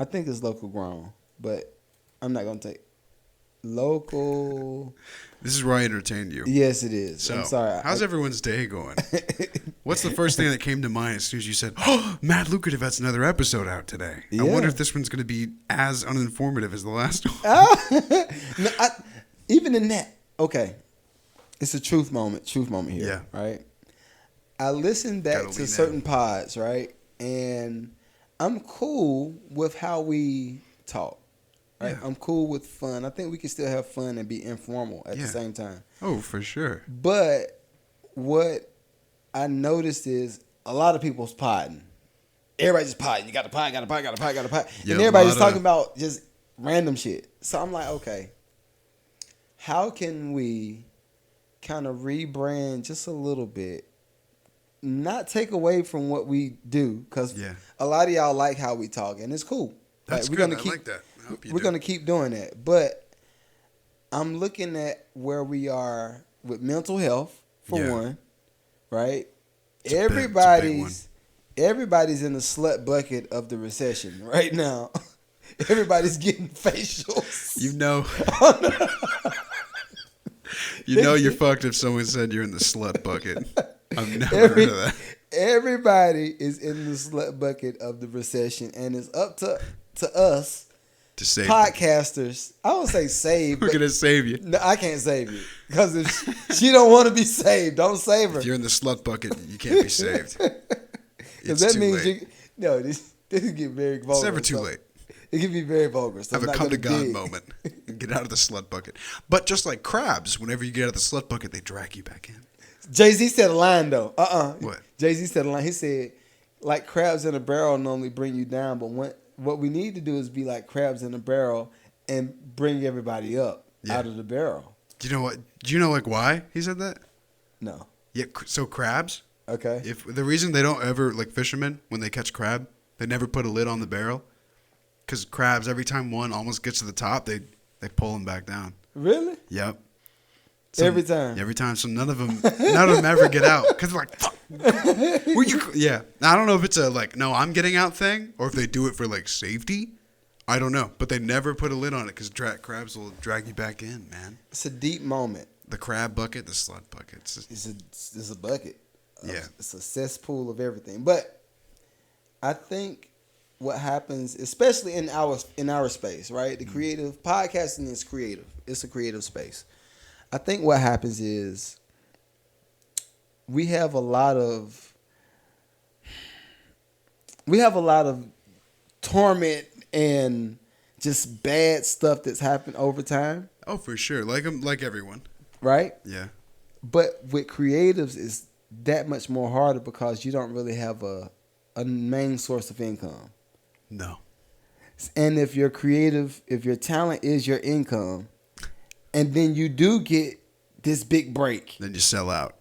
think it's local grown, but I'm not going to take local. This is where I entertained you. Yes, it is. So, I'm sorry. How's everyone's day going? What's the first thing that came to mind as soon as you said, oh, Mad Lucrative, that's another episode out today. Yeah. I wonder if this one's going to be as uninformative as the last one. No, even in that, okay, it's a truth moment here, yeah. Right? I listen back to certain pods, right? And I'm cool with how we talk. Right? Yeah. I'm cool with fun. I think we can still have fun and be informal at the same time. Oh, for sure. But what I noticed is a lot of people's podding. Everybody's just podding. You got to pod. And everybody's just talking about just random shit. So I'm like, okay, how can we kind of rebrand just a little bit? Not take away from what we do, because a lot of y'all like how we talk, and it's cool. That's we're good. Gonna keep, I like that. We're going to keep doing that. But I'm looking at where we are with mental health, for one, right? Everybody's in the slut bucket of the recession right now. Everybody's getting facials. You know. You know you're fucked if someone said you're in the slut bucket. I've never heard of that. Everybody is in the slut bucket of the recession, and it's up to us To save podcasters. I don't say save. We're gonna save you. No, I can't save you because if she don't want to be saved, don't save her. If you're in the slut bucket, you can't be saved. It's that too means late. this can get very vulgar. It's never too late. It can be very vulgar. So Have a come to God moment and get out of the slut bucket. But just like crabs, whenever you get out of the slut bucket, they drag you back in. Jay-Z said a line though. What? Jay-Z said a line. He said, like crabs in a barrel normally bring you down, but what we need to do is be like crabs in a barrel and bring everybody up out of the barrel. Do you know what? Do you know like why he said that? No. Yeah. So crabs. Okay. If the reason they don't ever like fishermen when they catch crab, they never put a lid on the barrel, because crabs every time one almost gets to the top, they pull them back down. Really? Yep. Every time. Every time. So none of them ever get out because they're like, fuck. Yeah. I don't know if it's a like, no, I'm getting out thing, or if they do it for like safety. I don't know, but they never put a lid on it because crabs will drag you back in, man. It's a deep moment. The crab bucket, the slut bucket. It's a bucket. Yeah. It's a cesspool of everything. But I think what happens, especially in our space, right? The creative podcasting is creative. It's a creative space. I think what happens is we have a lot of torment and just bad stuff that's happened over time. Oh, for sure. Like everyone. Right? Yeah. But with creatives, it's that much more harder because you don't really have a main source of income. No. And if you're creative, if your talent is your income, and then you do get this big break. Then you sell out.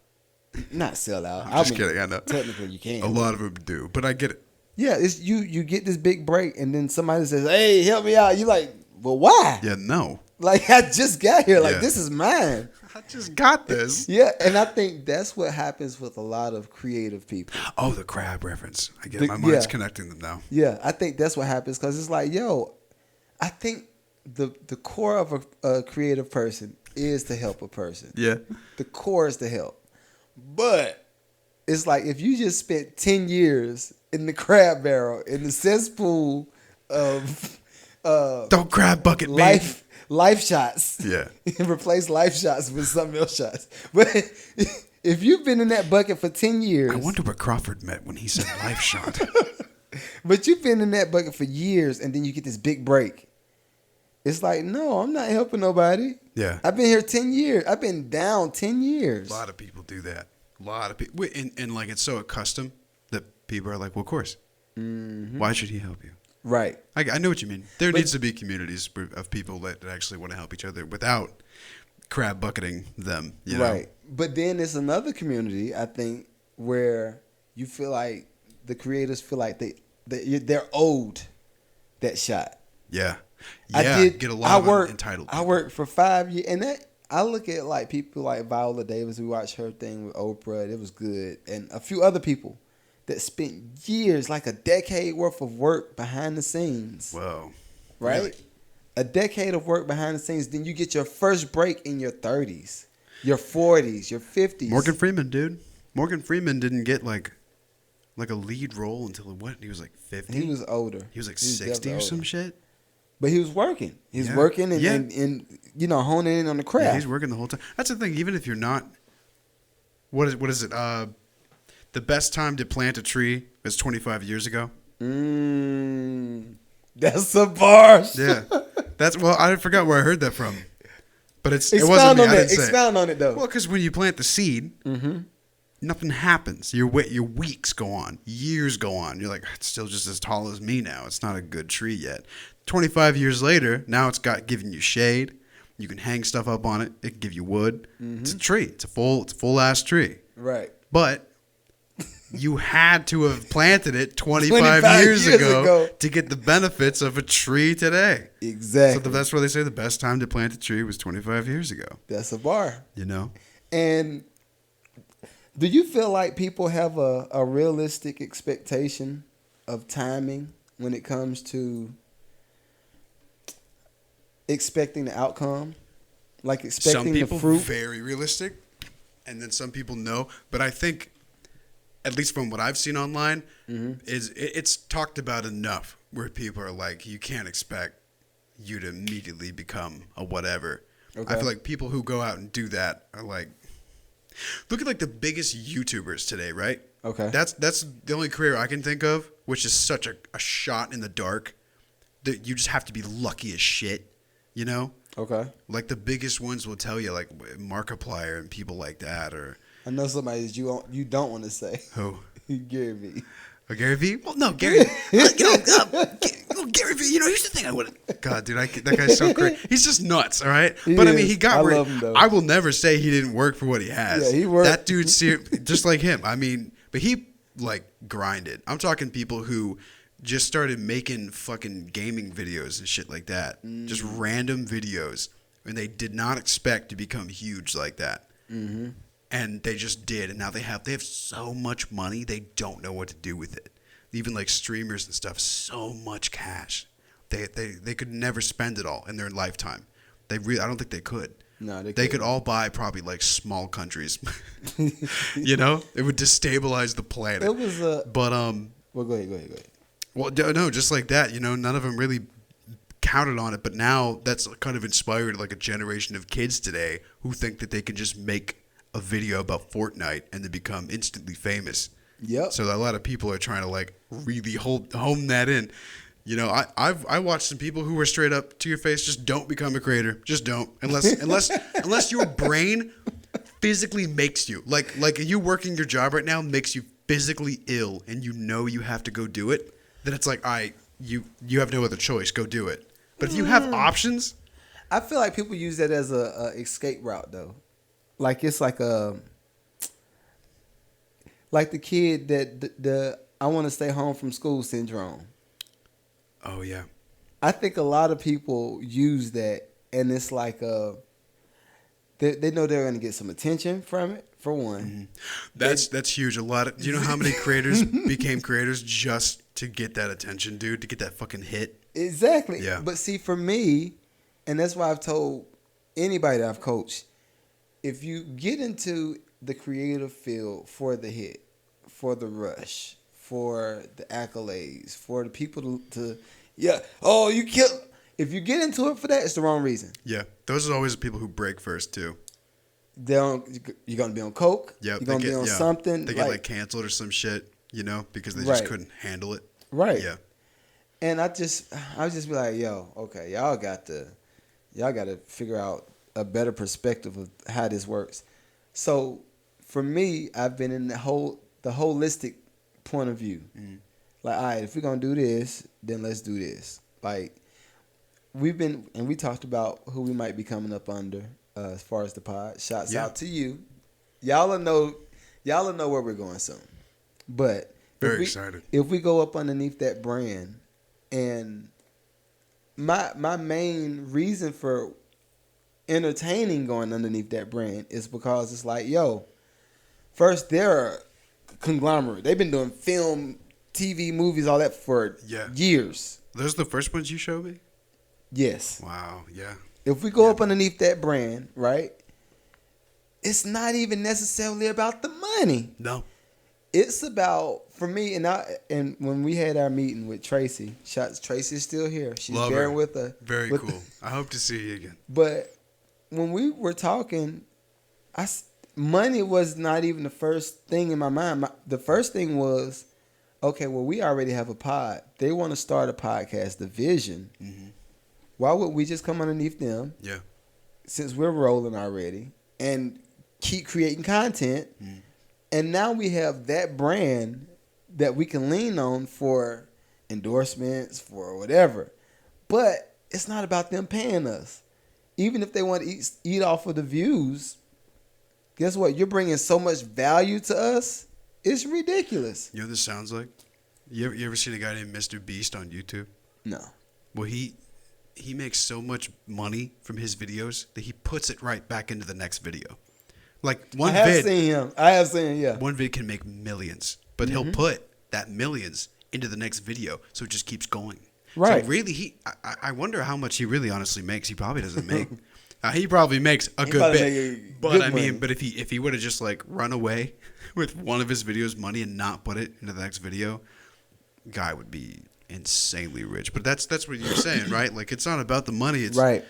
Not sell out. I'm just kidding. I know. Technically, you can. A lot of them do, but I get it. Yeah, it's you get this big break, and then somebody says, "Hey, help me out." You like, well, why? Yeah, no. Like, I just got here. Like, this is mine. I just got this. Yeah, and I think that's what happens with a lot of creative people. Oh, the crab reference. I get it. My mind's connecting them now. Yeah, I think that's what happens because it's like, yo, I think the core of a creative person is to help a person. Yeah. The core is to help. But it's like if you just spent 10 years in the crab barrel, in the cesspool of don't crab bucket life shots. Yeah. And replace life shots with something else shots. But if you've been in that bucket for 10 years. I wonder what Crawford meant when he said life shot. But you've been in that bucket for years and then you get this big break. It's like, no, I'm not helping nobody. Yeah. I've been here 10 years. I've been down 10 years. A lot of people do that. A lot of people. And like it's so accustomed that people are like, well, of course. Mm-hmm. Why should he help you? Right. I know what you mean. There needs to be communities of people that actually want to help each other without crab bucketing them. You know? Right. But then there's another community, I think, where you feel like the creators feel like they're owed that shot. Yeah. Yeah, get a lot of entitled people. I worked for 5 years, and I look at like people like Viola Davis. We watched her thing with Oprah. It was good, and a few other people that spent years, like a decade worth of work behind the scenes. Whoa! Right, really? A decade of work behind the scenes. Then you get your first break in your 30s, your 40s, your 50s. Morgan Freeman, dude. Morgan Freeman didn't get like a lead role until what? He was like 50. He was older. He was like 60 or some shit. But he was working. He was working and you know, honing in on the craft. Yeah, he's working the whole time. That's the thing. Even if you're not, what is it? The best time to plant a tree is 25 years ago. That's a bar. Yeah, I forgot where I heard that from. But it wasn't me. I didn't say Expound on it though. Well, because when you plant the seed, nothing happens. Your weeks go on, years go on. You're like, it's still just as tall as me now. It's not a good tree yet. 25 years later, now it's giving you shade. You can hang stuff up on it. It can give you wood. It's a tree. It's a full ass tree. Right. But you had to have planted it 25 years ago to get the benefits of a tree today. Exactly. So that's where they say the best time to plant a tree was 25 years ago. That's a bar. You know? And do you feel like people have a realistic expectation of timing when it comes to expecting the outcome, like expecting Some people the fruit. very realistic, and then some people no. But I think, at least from what I've seen online, it's talked about enough where people are like, you can't expect you to immediately become a whatever. Okay. I feel like people who go out and do that are like, look at like the biggest YouTubers today, right? Okay. That's the only career I can think of, which is such a shot in the dark that you just have to be lucky as shit, you know? Okay. Like the biggest ones will tell you, like Markiplier and people like that, or I know somebody that you don't want to say. who? Gary Vee. Oh, Gary Vee? Well, no, Gary. Gary Vee. You know, here's the thing. I would. God, dude, that guy's so crazy. He's just nuts. All right, but I mean, he got. I love him, though. I will never say he didn't work for what he has. Yeah, he worked. That dude's just like him. I mean, but he like grinded. I'm talking people who just started making fucking gaming videos and shit like that. Just random videos, and they did not expect to become huge like that. Mm-hmm. And they just did, and now they have so much money, they don't know what to do with it. Even like streamers and stuff, so much cash, they could never spend it all in their lifetime. I don't think they could. No, they could all buy probably like small countries. You know, it would destabilize the planet. It was but Well, go ahead. Well, no, just like that. You know, none of them really counted on it, but now that's kind of inspired like a generation of kids today who think that they can just make a video about Fortnite and then become instantly famous. Yep. So a lot of people are trying to like really home that in. You know, I watched some people who were straight up to your face, just don't become a creator. Just don't. Unless your brain physically makes you like you working your job right now makes you physically ill and you know you have to go do it, then it's like, you have no other choice, go do it. But if you have options, I feel like people use that as a escape route though. Like it's like the kid that the I want to stay home from school syndrome. Oh yeah. I think a lot of people use that, and it's like they know they're going to get some attention from it. For one, that's huge. Do you know how many creators became creators just to get that attention, dude? To get that fucking hit. Exactly. Yeah. But see, for me, and that's why I've told anybody that I've coached, if you get into the creative field for the hit, for the rush, for the accolades, for the people to you killed. If you get into it for that, it's the wrong reason. Yeah, those are always the people who break first too. You're gonna be on coke. Yeah, you're gonna be on something. They get like canceled or some shit, you know, because they just couldn't handle it. Right. Yeah. And I just be like, okay, y'all got to figure out a better perspective of how this works. So for me, I've been in the holistic point of view. Mm. Like, all right, if we're gonna do this, then let's do this. Like, we talked about who we might be coming up under as far as the pod. Shouts out to you. Y'all will know where we're going soon. But very excited. If we go up underneath that brand, and my main reason for entertaining going underneath that brand is because it's like, first they're a conglomerate. They've been doing film, TV, movies, all that for years. Those are the first ones you showed me? Yes. Wow, yeah. If we go up underneath that brand, right, it's not even necessarily about the money. No. It's about, for me, and when we had our meeting with Tracy, Tracy's still here. She's bearing with us. Very cool. I hope to see you again. But when we were talking, money was not even the first thing in my mind. The first thing was, okay, well, we already have a pod. They want to start a podcast division. Mm-hmm. Why would we just come underneath them? Yeah. Since we're rolling already and keep creating content. Mm. And now we have that brand that we can lean on for endorsements, for whatever. But it's not about them paying us. Even if they want to eat off of the views, guess what? You're bringing so much value to us. It's ridiculous. You know what this sounds like? You ever seen a guy named Mr. Beast on YouTube? No. Well, he makes so much money from his videos that he puts it right back into the next video. Like I have seen him, yeah. One vid can make millions, but he'll put that millions into the next video, so it just keeps going. Right. So really, I wonder how much he really honestly makes. He probably doesn't make. He probably makes a good bit. But I mean, but if he would have just like run away with one of his videos' money and not put it into the next video, guy would be insanely rich. But that's what you're saying, right? Like it's not about the money. It's right.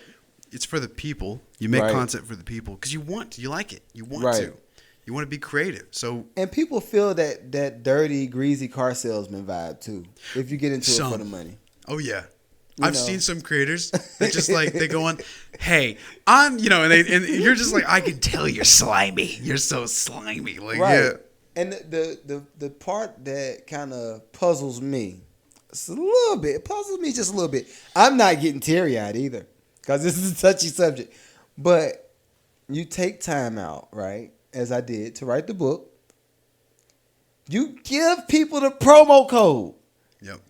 It's for the people. You make content for the people because you like it. You want to. You want to be creative. So and people feel that dirty, greasy car salesman vibe too. If you get into it for the money. Oh yeah. I've seen some creators that just like they go on, hey, I'm and you're just like, I can tell you're slimy. You're so slimy. Like yeah. And the part that kind of puzzles me, it's a little bit. It puzzles me just a little bit. I'm not getting teary-eyed either because this is a touchy subject. But you take time out, right? As I did, to write the book. You give people the promo code. Yep.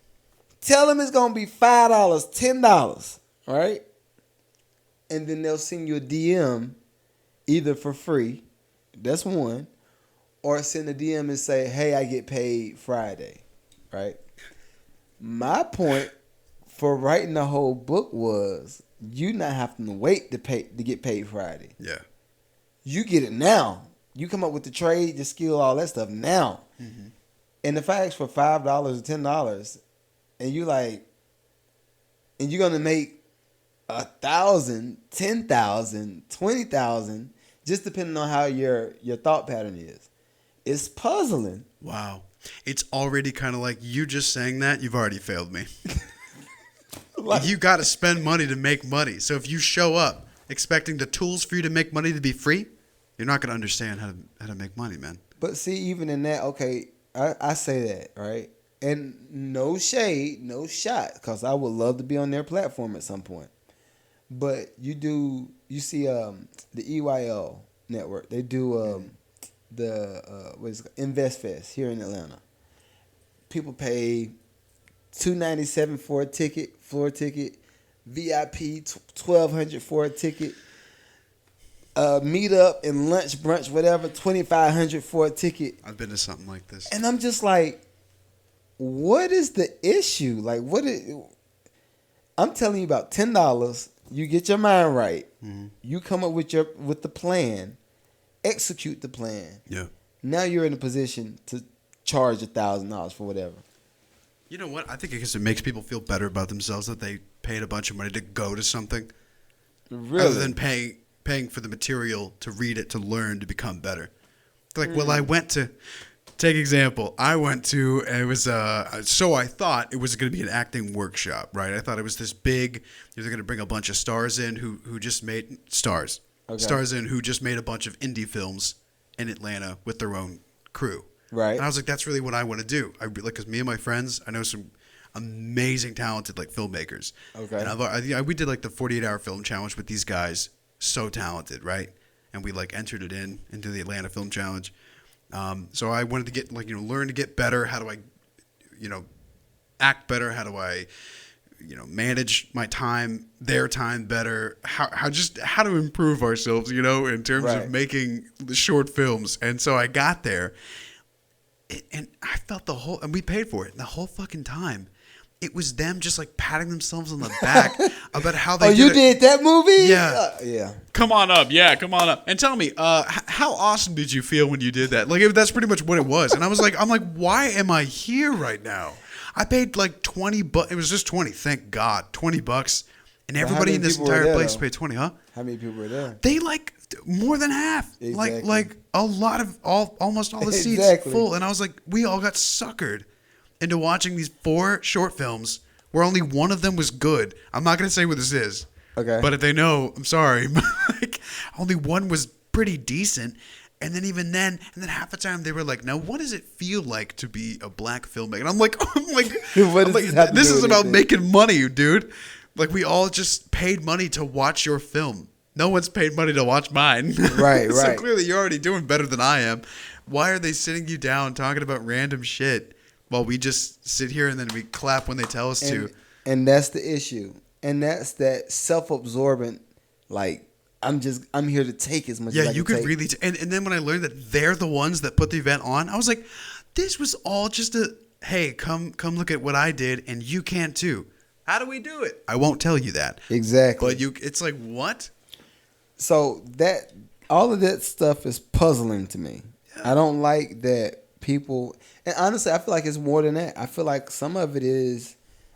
Tell them it's going to be $5, $10, right? And then they'll send you a DM either for free, that's one, or send a DM and say, hey, I get paid Friday, right? My point for writing the whole book was you not having to wait to get paid Friday. Yeah. You get it now. You come up with the trade, the skill, all that stuff now. Mm-hmm. And if I ask for $5 or $10, and you like, and you're gonna make 1,000, 10,000, 20,000, just depending on how your thought pattern is. It's puzzling. Wow, it's already kind of like you just saying that. You've already failed me. Like, you got to spend money to make money. So if you show up expecting the tools for you to make money to be free, you're not gonna understand how to make money, man. But see, even in that, okay, I say that, right? And no shade, no shot, because I would love to be on their platform at some point. But you see the EYL network. They do what is it, Invest Fest here in Atlanta. People pay $297 for a ticket, floor ticket, VIP $1,200 for a ticket. Meet up and lunch, brunch, whatever, $2,500 for a ticket. I've been to something like this. And I'm just like, what is the issue? Like, I'm telling you about $10. You get your mind right. Mm-hmm. You come up with the plan, execute the plan. Yeah. Now you're in a position to charge $1,000 for whatever. You know what? I think it makes people feel better about themselves that they paid a bunch of money to go to something, rather than paying for the material to read it, to learn, to become better. Like, well, I went to. Take example. I went to, it was, so I thought it was going to be an acting workshop, right? I thought it was this big, they're going to bring a bunch of stars in who just made, stars in who just made a bunch of indie films in Atlanta with their own crew. Right. And I was like, that's really what I want to do. Because me and my friends, I know some amazing, talented, like, filmmakers. Okay. And we did, like, the 48-hour film challenge with these guys, so talented, right? And we, like, entered it into the Atlanta Film Challenge. So I wanted to get learn to get better. How do I, act better? How do I, manage my time, their time better? How to improve ourselves, in terms of making the short films. And so I got there, and I felt and we paid for it the whole fucking time. It was them just like patting themselves on the back about how they did that movie? Yeah. Yeah. Come on up. Yeah, come on up. And tell me, how awesome did you feel when you did that? Like, that's pretty much what it was. And I'm like, why am I here right now? I paid like $20. It was just 20. Thank God. $20. And everybody in this entire place paid 20, huh? How many people were there? They like more than half. Exactly. Like a lot of almost all the seats full. And I was like, we all got suckered into watching these 4 short films where only one of them was good. I'm not going to say what this is. Okay. But if they know, I'm sorry. Like, only one was pretty decent. And then even then, and then half the time they were like, now what does it feel like to be a black filmmaker? And I'm like, this is about making money, dude. Like, we all just paid money to watch your film. No one's paid money to watch mine. Right, So clearly you're already doing better than I am. Why are they sitting you down talking about random shit while we just sit here and then we clap when they tell us to? And that's the issue. And that's that self-absorbent, like, I'm here to take as much as I can you could take. really and then when I learned that they're the ones that put the event on, I was like, this was all just hey, come look at what I did, and you can too. How do we do it? I won't tell you that. Exactly. But it's like, what? So that all of that stuff is puzzling to me. Yeah. I don't like that people, and honestly, I feel like it's more than that. I feel like some of it is,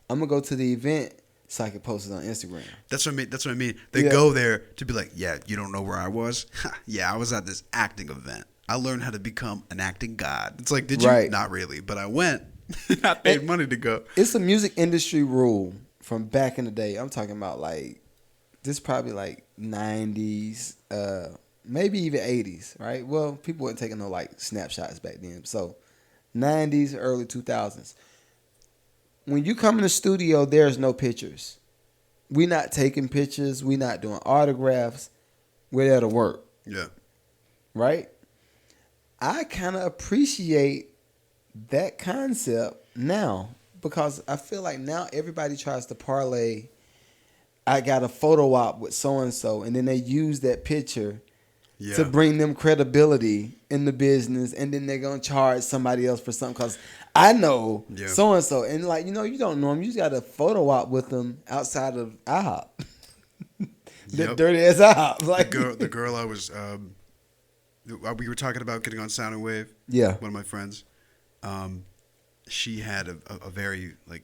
I'm gonna go to the event so I can post it on Instagram. That's what I mean. They go there to be like, yeah, you don't know where I was? Yeah, I was at this acting event. I learned how to become an acting god. It's like, did you? Right. Not really, but I went. I paid money to go. It's a music industry rule from back in the day. I'm talking about like, this probably like 90s, maybe even 80s, right? Well, people weren't taking no like snapshots back then. So 90s, early 2000s. When you come in the studio, there's no pictures. We're not taking pictures. We're not doing autographs. We're there to work. Yeah. Right? I kind of appreciate that concept now because I feel like now everybody tries to parlay, I got a photo op with so-and-so, and then they use that picture to bring them credibility in the business, and then they're going to charge somebody else for something because I know so-and-so. And like, you don't know them. You just got a photo op with them outside of IHOP. The dirty ass IHOP. Like, the girl I was... we were talking about getting on Sound and Wave. Yeah. One of my friends. She had a very, like,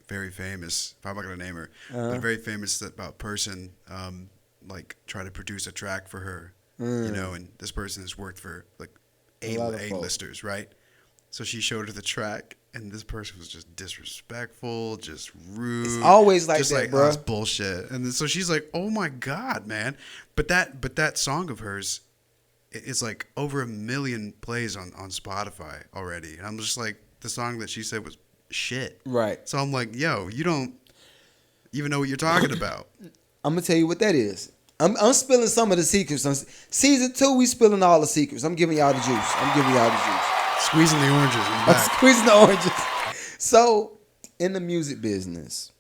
very famous, I'm not going to name her, but a very famous person, like, try to produce a track for her, and this person has worked for, like, A-listers, right? So she showed her the track, and this person was just disrespectful, just rude. It's always like just that, like, bro. That's bullshit. And then, so she's like, oh, my God, man. But that song of hers... It's like over 1 million plays on Spotify already. And I'm just like, the song that she said was shit. Right. So I'm like, yo, you don't even know what you're talking about. I'm going to tell you what that is. I'm spilling some of the secrets. Season 2, we spilling all the secrets. I'm giving y'all the juice. Squeezing the oranges in the back. I'm squeezing the oranges. So, in the music business,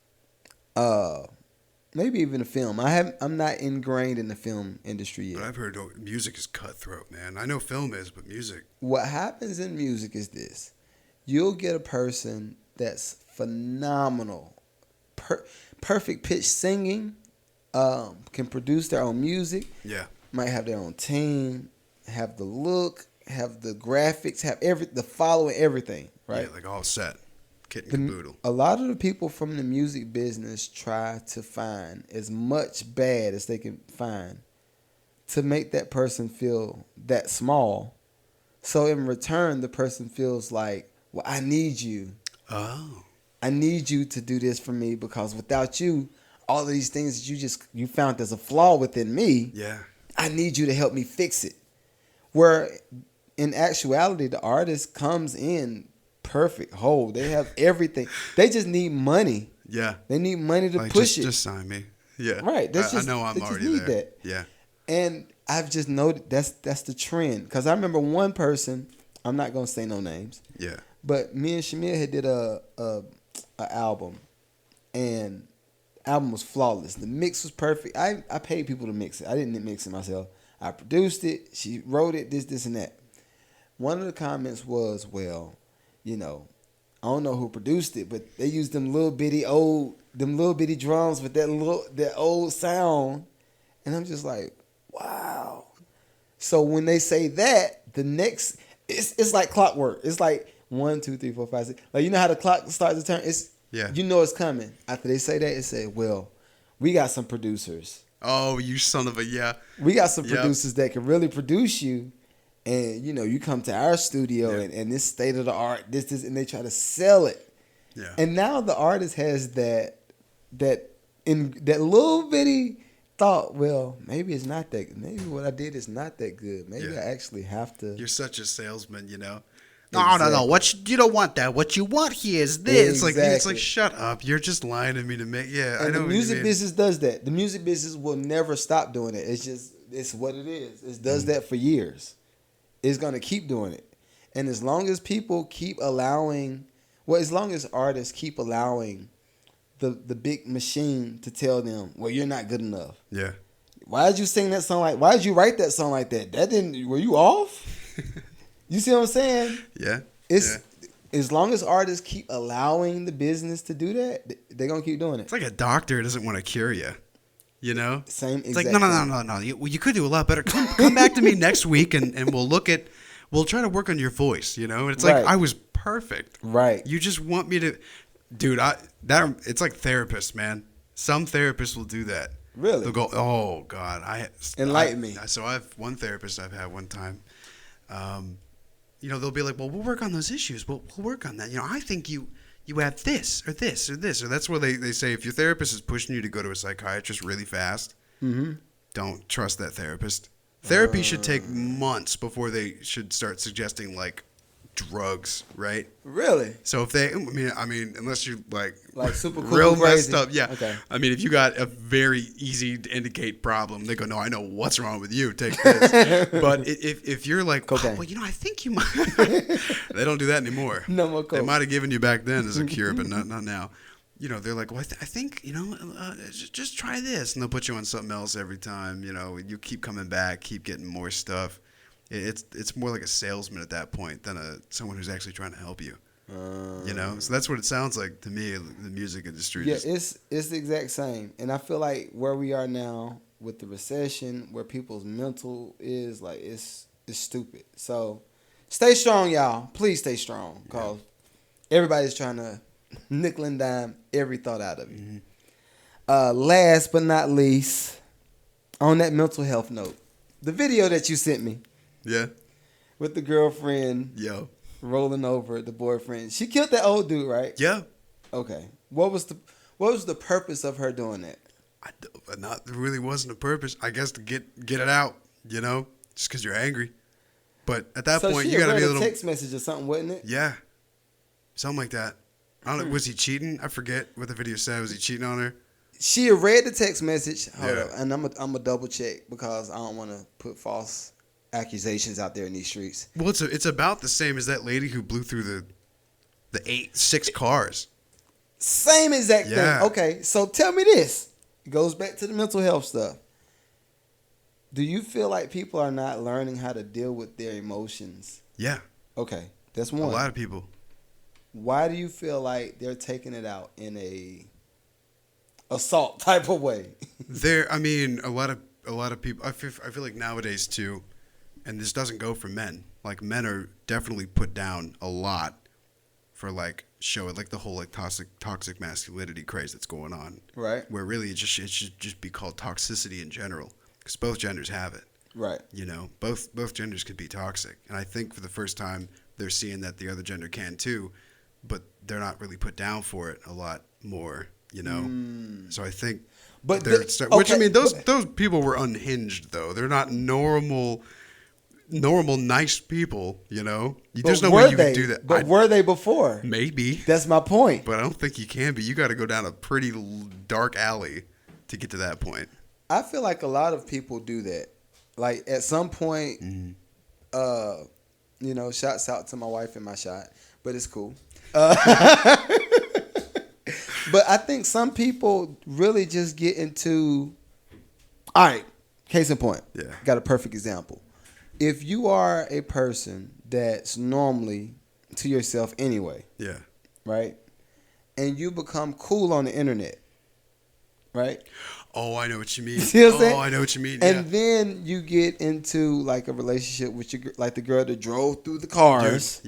maybe even the film. I'm not ingrained in the film industry yet. But I've heard music is cutthroat, man. I know film is, but music. What happens in music is this. You'll get a person that's phenomenal, perfect pitch singing, can produce their own music. Yeah. Might have their own team, have the look, have the graphics, have the following, everything, right? Yeah, like all set. Kit and caboodle. A lot of the people from the music business try to find as much bad as they can find to make that person feel that small. So in return, the person feels like, well, I need you. Oh. I need you to do this for me because without you, all of these things that you found as a flaw within me, I need you to help me fix it. Where in actuality, the artist comes in perfect whole. They have everything. They just need money. Yeah. They need money to push it. Just sign me. Yeah. Right. I know I'm already there. That. Yeah. And I've just noted that's the trend. Because I remember one person, I'm not going to say no names. Yeah. But me and Shamir had did a album. And the album was flawless. The mix was perfect. I paid people to mix it. I didn't mix it myself. I produced it. She wrote it, this, and that. One of the comments was, well, I don't know who produced it, but they used them little bitty drums with that old sound, and I'm just like, wow. So when they say that, the next it's like clockwork. It's like 1, 2, 3, 4, 5, 6. Like, you know how the clock starts to turn. It's coming. After they say that, it said, well, we got some producers. Oh, you son of a We got some producers that can really produce you. And, you come to our studio and this state of the art, this, and they try to sell it. Yeah. And now the artist has that little bitty thought, well, maybe it's not that good. Maybe what I did is not that good. Maybe I actually have to. You're such a salesman, No, Exactly. You don't want that. What you want here is this. Exactly. It's like, shut up. You're just lying to me to make. Yeah, and I know. The music business does that. The music business will never stop doing it. It's what it is. It does that for years. It's going to keep doing it. And as long as people keep allowing, as long as artists keep allowing the big machine to tell them, well, you're not good enough. Yeah. Why did you sing that song why did you write that song like that? Were you off? You see what I'm saying? Yeah. as long as artists keep allowing the business to do that, they're gonna keep doing it. It's like a doctor doesn't want to cure you. You know? Same It's exact like, no. You could do a lot better. Come back to me next week and we'll try to work on your voice, you know? And it's like, Right. I was perfect. Right. You just want me to, dude, it's like therapists, man. Some therapists will do that. Really? They'll go, oh God, Enlighten me. So I have one therapist I've had one time. You know, they'll be like, well, we'll work on those issues. We'll work on that. You know, I think you have this or this or this. Or that's where they say if your therapist is pushing you to go to a psychiatrist really fast, don't trust that therapist. Therapy should take months before they should start suggesting like drugs, right? Really? So if they, I mean, unless you like super cool, real crazy. messed up, yeah. Okay. I mean, if you got a very easy to indicate problem, they go, no, I know what's wrong with you. Take this. But if you're like, oh, well, you know, I think you might. They don't do that anymore. No more coke. They might have given you back then as a cure, but not now. You know, they're like, well, I think, you know, just try this, and they'll put you on something else every time. You know, you keep coming back, keep getting more stuff. It's more like a salesman at that point than someone who's actually trying to help you. You know, so that's what it sounds like to me. The music industry. Yeah, it's the exact same, and I feel like where we are now with the recession, where people's mental is like it's stupid. So stay strong, y'all. Please stay strong, cause everybody's trying to nickel and dime every thought out of you. Last but not least, on that mental health note, the video that you sent me. Yeah. With the girlfriend rolling over the boyfriend. She killed that old dude, right? Yeah. Okay. What was the purpose of her doing that? There really wasn't a purpose. I guess to get it out, you know, just because you're angry. But at that point, you got to be a little text message or something, wasn't it? Yeah. Something like that. I don't know. Was he cheating? I forget what the video said. Was he cheating on her? She had read the text message. Hold up. And I'm a double check because I don't want to put false accusations out there in these streets. Well, it's about the same as that lady who blew through the 6 cars. Same exact thing. Okay, so tell me this. It goes back to the mental health stuff. Do you feel like people are not learning how to deal with their emotions? Yeah. Okay, that's one. A lot of people. Why do you feel like they're taking it out in a assault type of way? I mean, a lot of people. I feel like nowadays too. And this doesn't go for men. Like men are definitely put down a lot for like like the whole like toxic masculinity craze that's going on. Right. Where really it should just be called toxicity in general, because both genders have it. Right. You know, both genders can be toxic, and I think for the first time they're seeing that the other gender can too, but they're not really put down for it a lot more. You know. So I think. But which I mean, those people were unhinged though. They're not normal, nice people, you know? There's no way you can do that. But were they before? Maybe. That's my point. But I don't think you can be. You got to go down a pretty dark alley to get to that point. I feel like a lot of people do that. Like, at some point, you know, shouts out to my wife in my shot, but it's cool. But I think some people really just get into... All right, case in point. Yeah. Got a perfect example. If you are a person that's normally to yourself anyway, right, and you become cool on the internet, right? Oh, I know what you mean. See what I'm saying? I know what you mean. And then you get into like a relationship with like the girl that drove through the cars,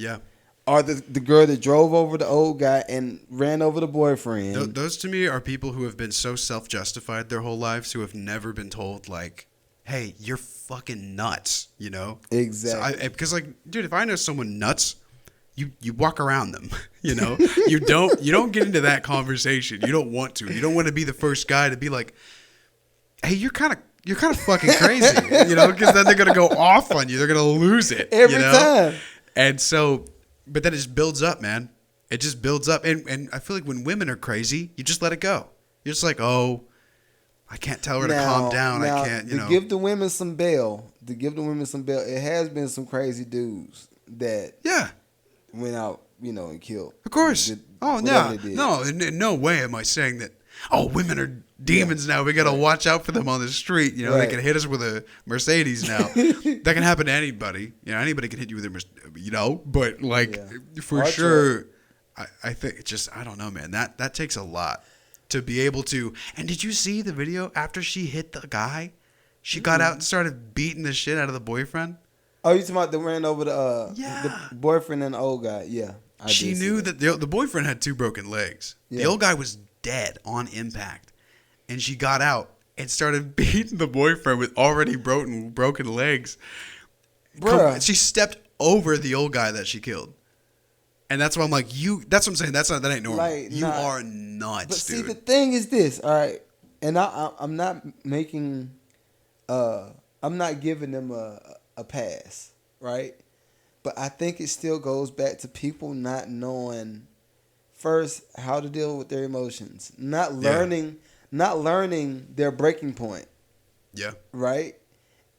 or the girl that drove over the old guy and ran over the boyfriend. Those to me are people who have been so self-justified their whole lives, who have never been told like, hey, you're fucking nuts, you know? Exactly. Because like, dude, if I know someone nuts, you walk around them, you know? you don't get into that conversation. You don't want to. You don't want to be the first guy to be like, hey, you're kind of fucking crazy, you know? Because then they're gonna go off on you. They're gonna lose it every you know? time. And so, but then it just builds up, man. It just builds up, and I feel like when women are crazy, you just let it go. You're just like, oh, I can't tell her to calm down. I can't, you know. To give the women some bail, it has been some crazy dudes that went out, you know, and killed. Of course. No, in no way am I saying that. oh, women are demons now. We got to watch out for them on the street. You know, they can hit us with a Mercedes now. That can happen to anybody. You know, anybody can hit you with a Mercedes, you know, but like for sure, I think it's just, I don't know, man, that takes a lot to be able to. And did you see the video after she hit the guy? She got out and started beating the shit out of the boyfriend. Oh, you talking about the ran over the boyfriend and the old guy? Yeah. She knew that the boyfriend had 2 broken legs. Yeah. The old guy was dead on impact. And she got out and started beating the boyfriend with already broken legs. Bruh. She stepped over the old guy that she killed. And that's why I'm like, that's what I'm saying. That ain't normal. Like, you are nuts, but dude. See, the thing is this, all right? And I'm not making, I'm not giving them a pass, right? But I think it still goes back to people not knowing first how to deal with their emotions, not learning their breaking point. Yeah. Right?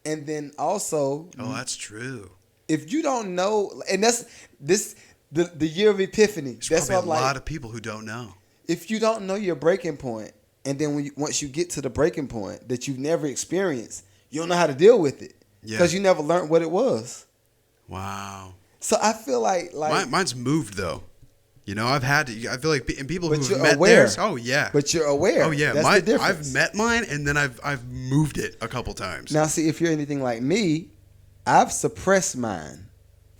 And then also, that's true. If you don't know, and that's the year of epiphany. There's probably a lot of people who don't know. If you don't know your breaking point, and then once you get to the breaking point that you've never experienced, you don't know how to deal with it because you never learned what it was. Wow. So I feel like mine's moved though. You know, I feel like in people who've met theirs. Oh yeah. But you're aware. Oh yeah. That's the difference. I've met mine and then I've moved it a couple times. Now see, if you're anything like me, I've suppressed mine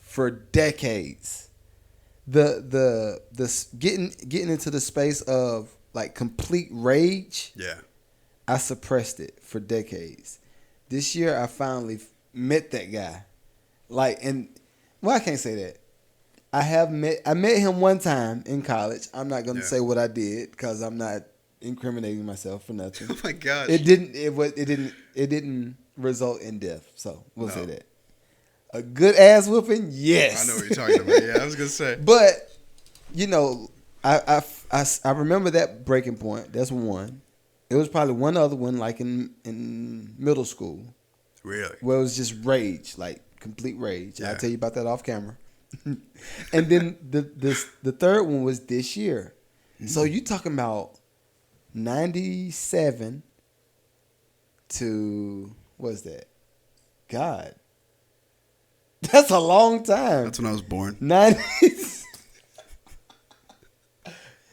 for decades. The getting into the space of like complete rage. Yeah. I suppressed it for decades. This year I finally met that guy. I can't say that. I met him one time in college. I'm not going to say what I did because I'm not incriminating myself for nothing. Oh my gosh. It didn't result in death. So we'll say that. A good ass whooping, yes. I know what you're talking about. Yeah, I was going to say. But you know, I remember that breaking point. That's one. It was probably one other one, like in middle school. Really? Where it was just rage, like complete rage. Yeah. I'll tell you about that off camera. And then the third one was this year. Mm-hmm. So you talking about 97 to what's that? God, that's a long time. That's when I was born. 90s.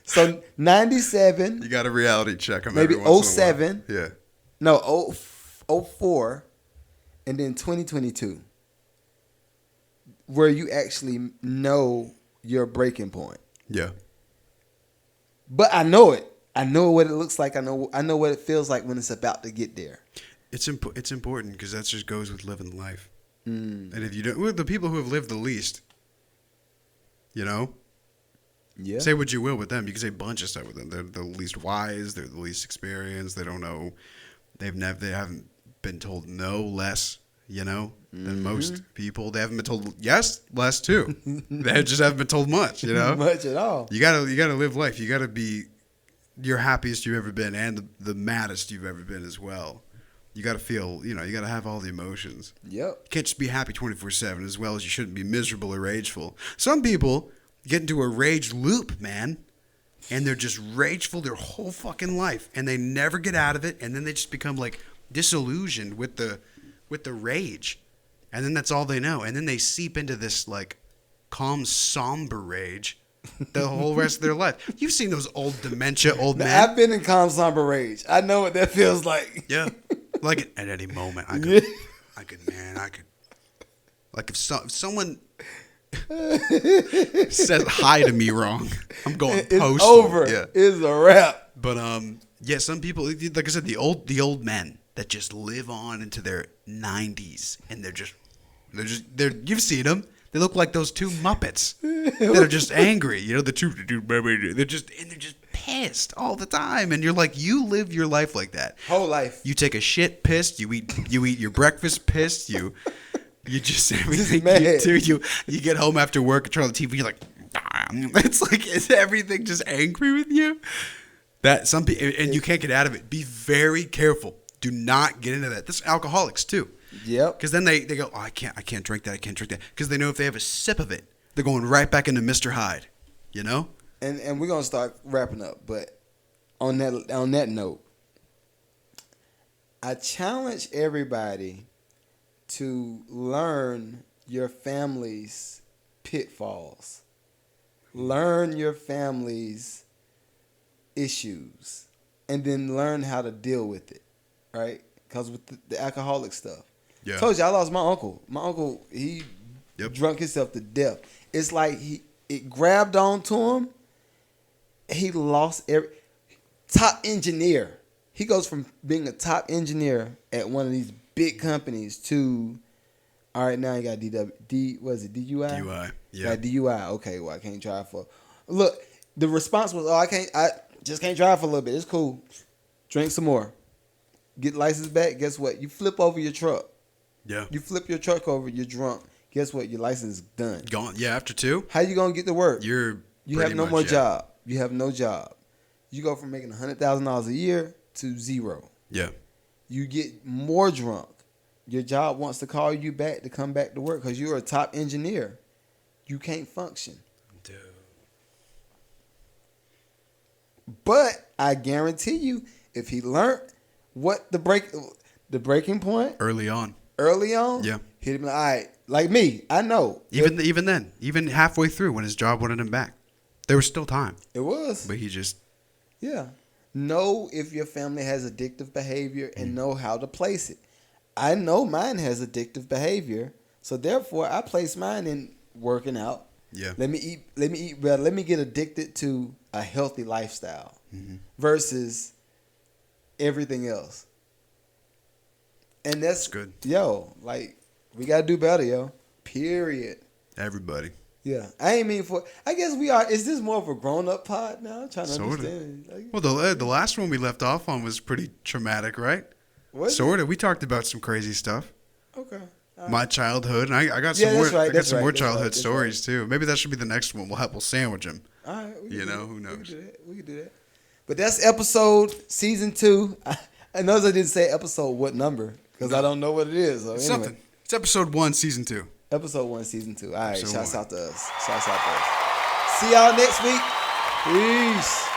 So 97. You got a reality check. Maybe 07. Yeah. No, 04. And then 2022. Where you actually know your breaking point. Yeah. But I know it. I know what it looks like. I know what it feels like when it's about to get there. It's important because that just goes with living life. And if you don't, the people who have lived the least, you know, say what you will with them. You can say a bunch of stuff with them. They're the least wise. They're the least experienced. They don't know. They haven't been told no less, you know, than most people. They haven't been told less too. They just haven't been told much, you know, much at all. You gotta live life. You gotta be your happiest you've ever been and the maddest you've ever been as well. You got to feel, you know, you got to have all the emotions. Yep. You can't just be happy 24/7 as well as you shouldn't be miserable or rageful. Some people get into a rage loop, man, and they're just rageful their whole fucking life, and they never get out of it, and then they just become like disillusioned with the rage, and then that's all they know, and then they seep into this like calm, somber rage the whole rest of their life. You've seen those old dementia old men. I've been in calm, somber rage. I know what that feels like. Yeah. Like at any moment, I could, like if someone says hi to me wrong, I'm going it's postal. Over. Yeah. It's a wrap. But yeah, some people, like I said, the old men that just live on into their 90s, and they're you've seen them. They look like those two Muppets that are just angry. You know, they're just pissed all the time. And you're like, you live your life like that. Whole life. You take a shit pissed. You eat your breakfast pissed. You just everything just you do. You get home after work and turn on the TV. You're like, it's like, is everything just angry with you? That some people, and you can't get out of it. Be very careful. Do not get into that. This is alcoholics too. Yep. Because then they go, oh, I can't drink that. I can't drink that. Because they know if they have a sip of it, they're going right back into Mr. Hyde. You know? And we're gonna start wrapping up, but on that note, I challenge everybody to learn your family's pitfalls. Learn your family's issues, and then learn how to deal with it, right? Because with the alcoholic stuff, I told you I lost my uncle. My uncle, he drunk himself to death. It's like it grabbed onto him. He lost top engineer. He goes from being a top engineer at one of these big companies to, all right, now you got DUI? DUI, yeah. Got DUI. Okay, well, I can't drive for. Look, the response was, I just can't drive for a little bit. It's cool. Drink some more. Get license back. Guess what? You flip over your truck. Yeah. You flip your truck over. You're drunk. Guess what? Your license is done. Gone. Yeah, after 2. How you gonna get to work? You have no more job. You have no job. You go from making $100,000 a year to zero. Yeah. You get more drunk. Your job wants to call you back to come back to work because you're a top engineer. You can't function. Dude. But I guarantee you, if he learned what the breaking point early on, yeah, he'd be like, all right, like me, I know. Even then, even halfway through when his job wanted him back, there was still time. It was. But he just. Yeah. Know if your family has addictive behavior and know how to place it. I know mine has addictive behavior, so therefore I place mine in working out. Yeah. Let me eat better. Let me get addicted to a healthy lifestyle versus everything else. And that's good. Yo, like, we gotta do better, yo. Period. Everybody. Yeah, I guess we are. Is this more of a grown-up pod now? I'm trying to understand. Well, the last one we left off on was pretty traumatic, right? Sort of. We talked about some crazy stuff. Okay. My childhood, and I got some more. Right, I got some more childhood stories too. Maybe that should be the next one. We'll sandwich them. All right. Who knows? We can do that. But that's episode season 2. I noticed I didn't say episode what number because I don't know what it is. So anyway. Something. It's episode 1, season 2. Episode 1, season 2. All right. Shouts out to us. See y'all next week. Peace.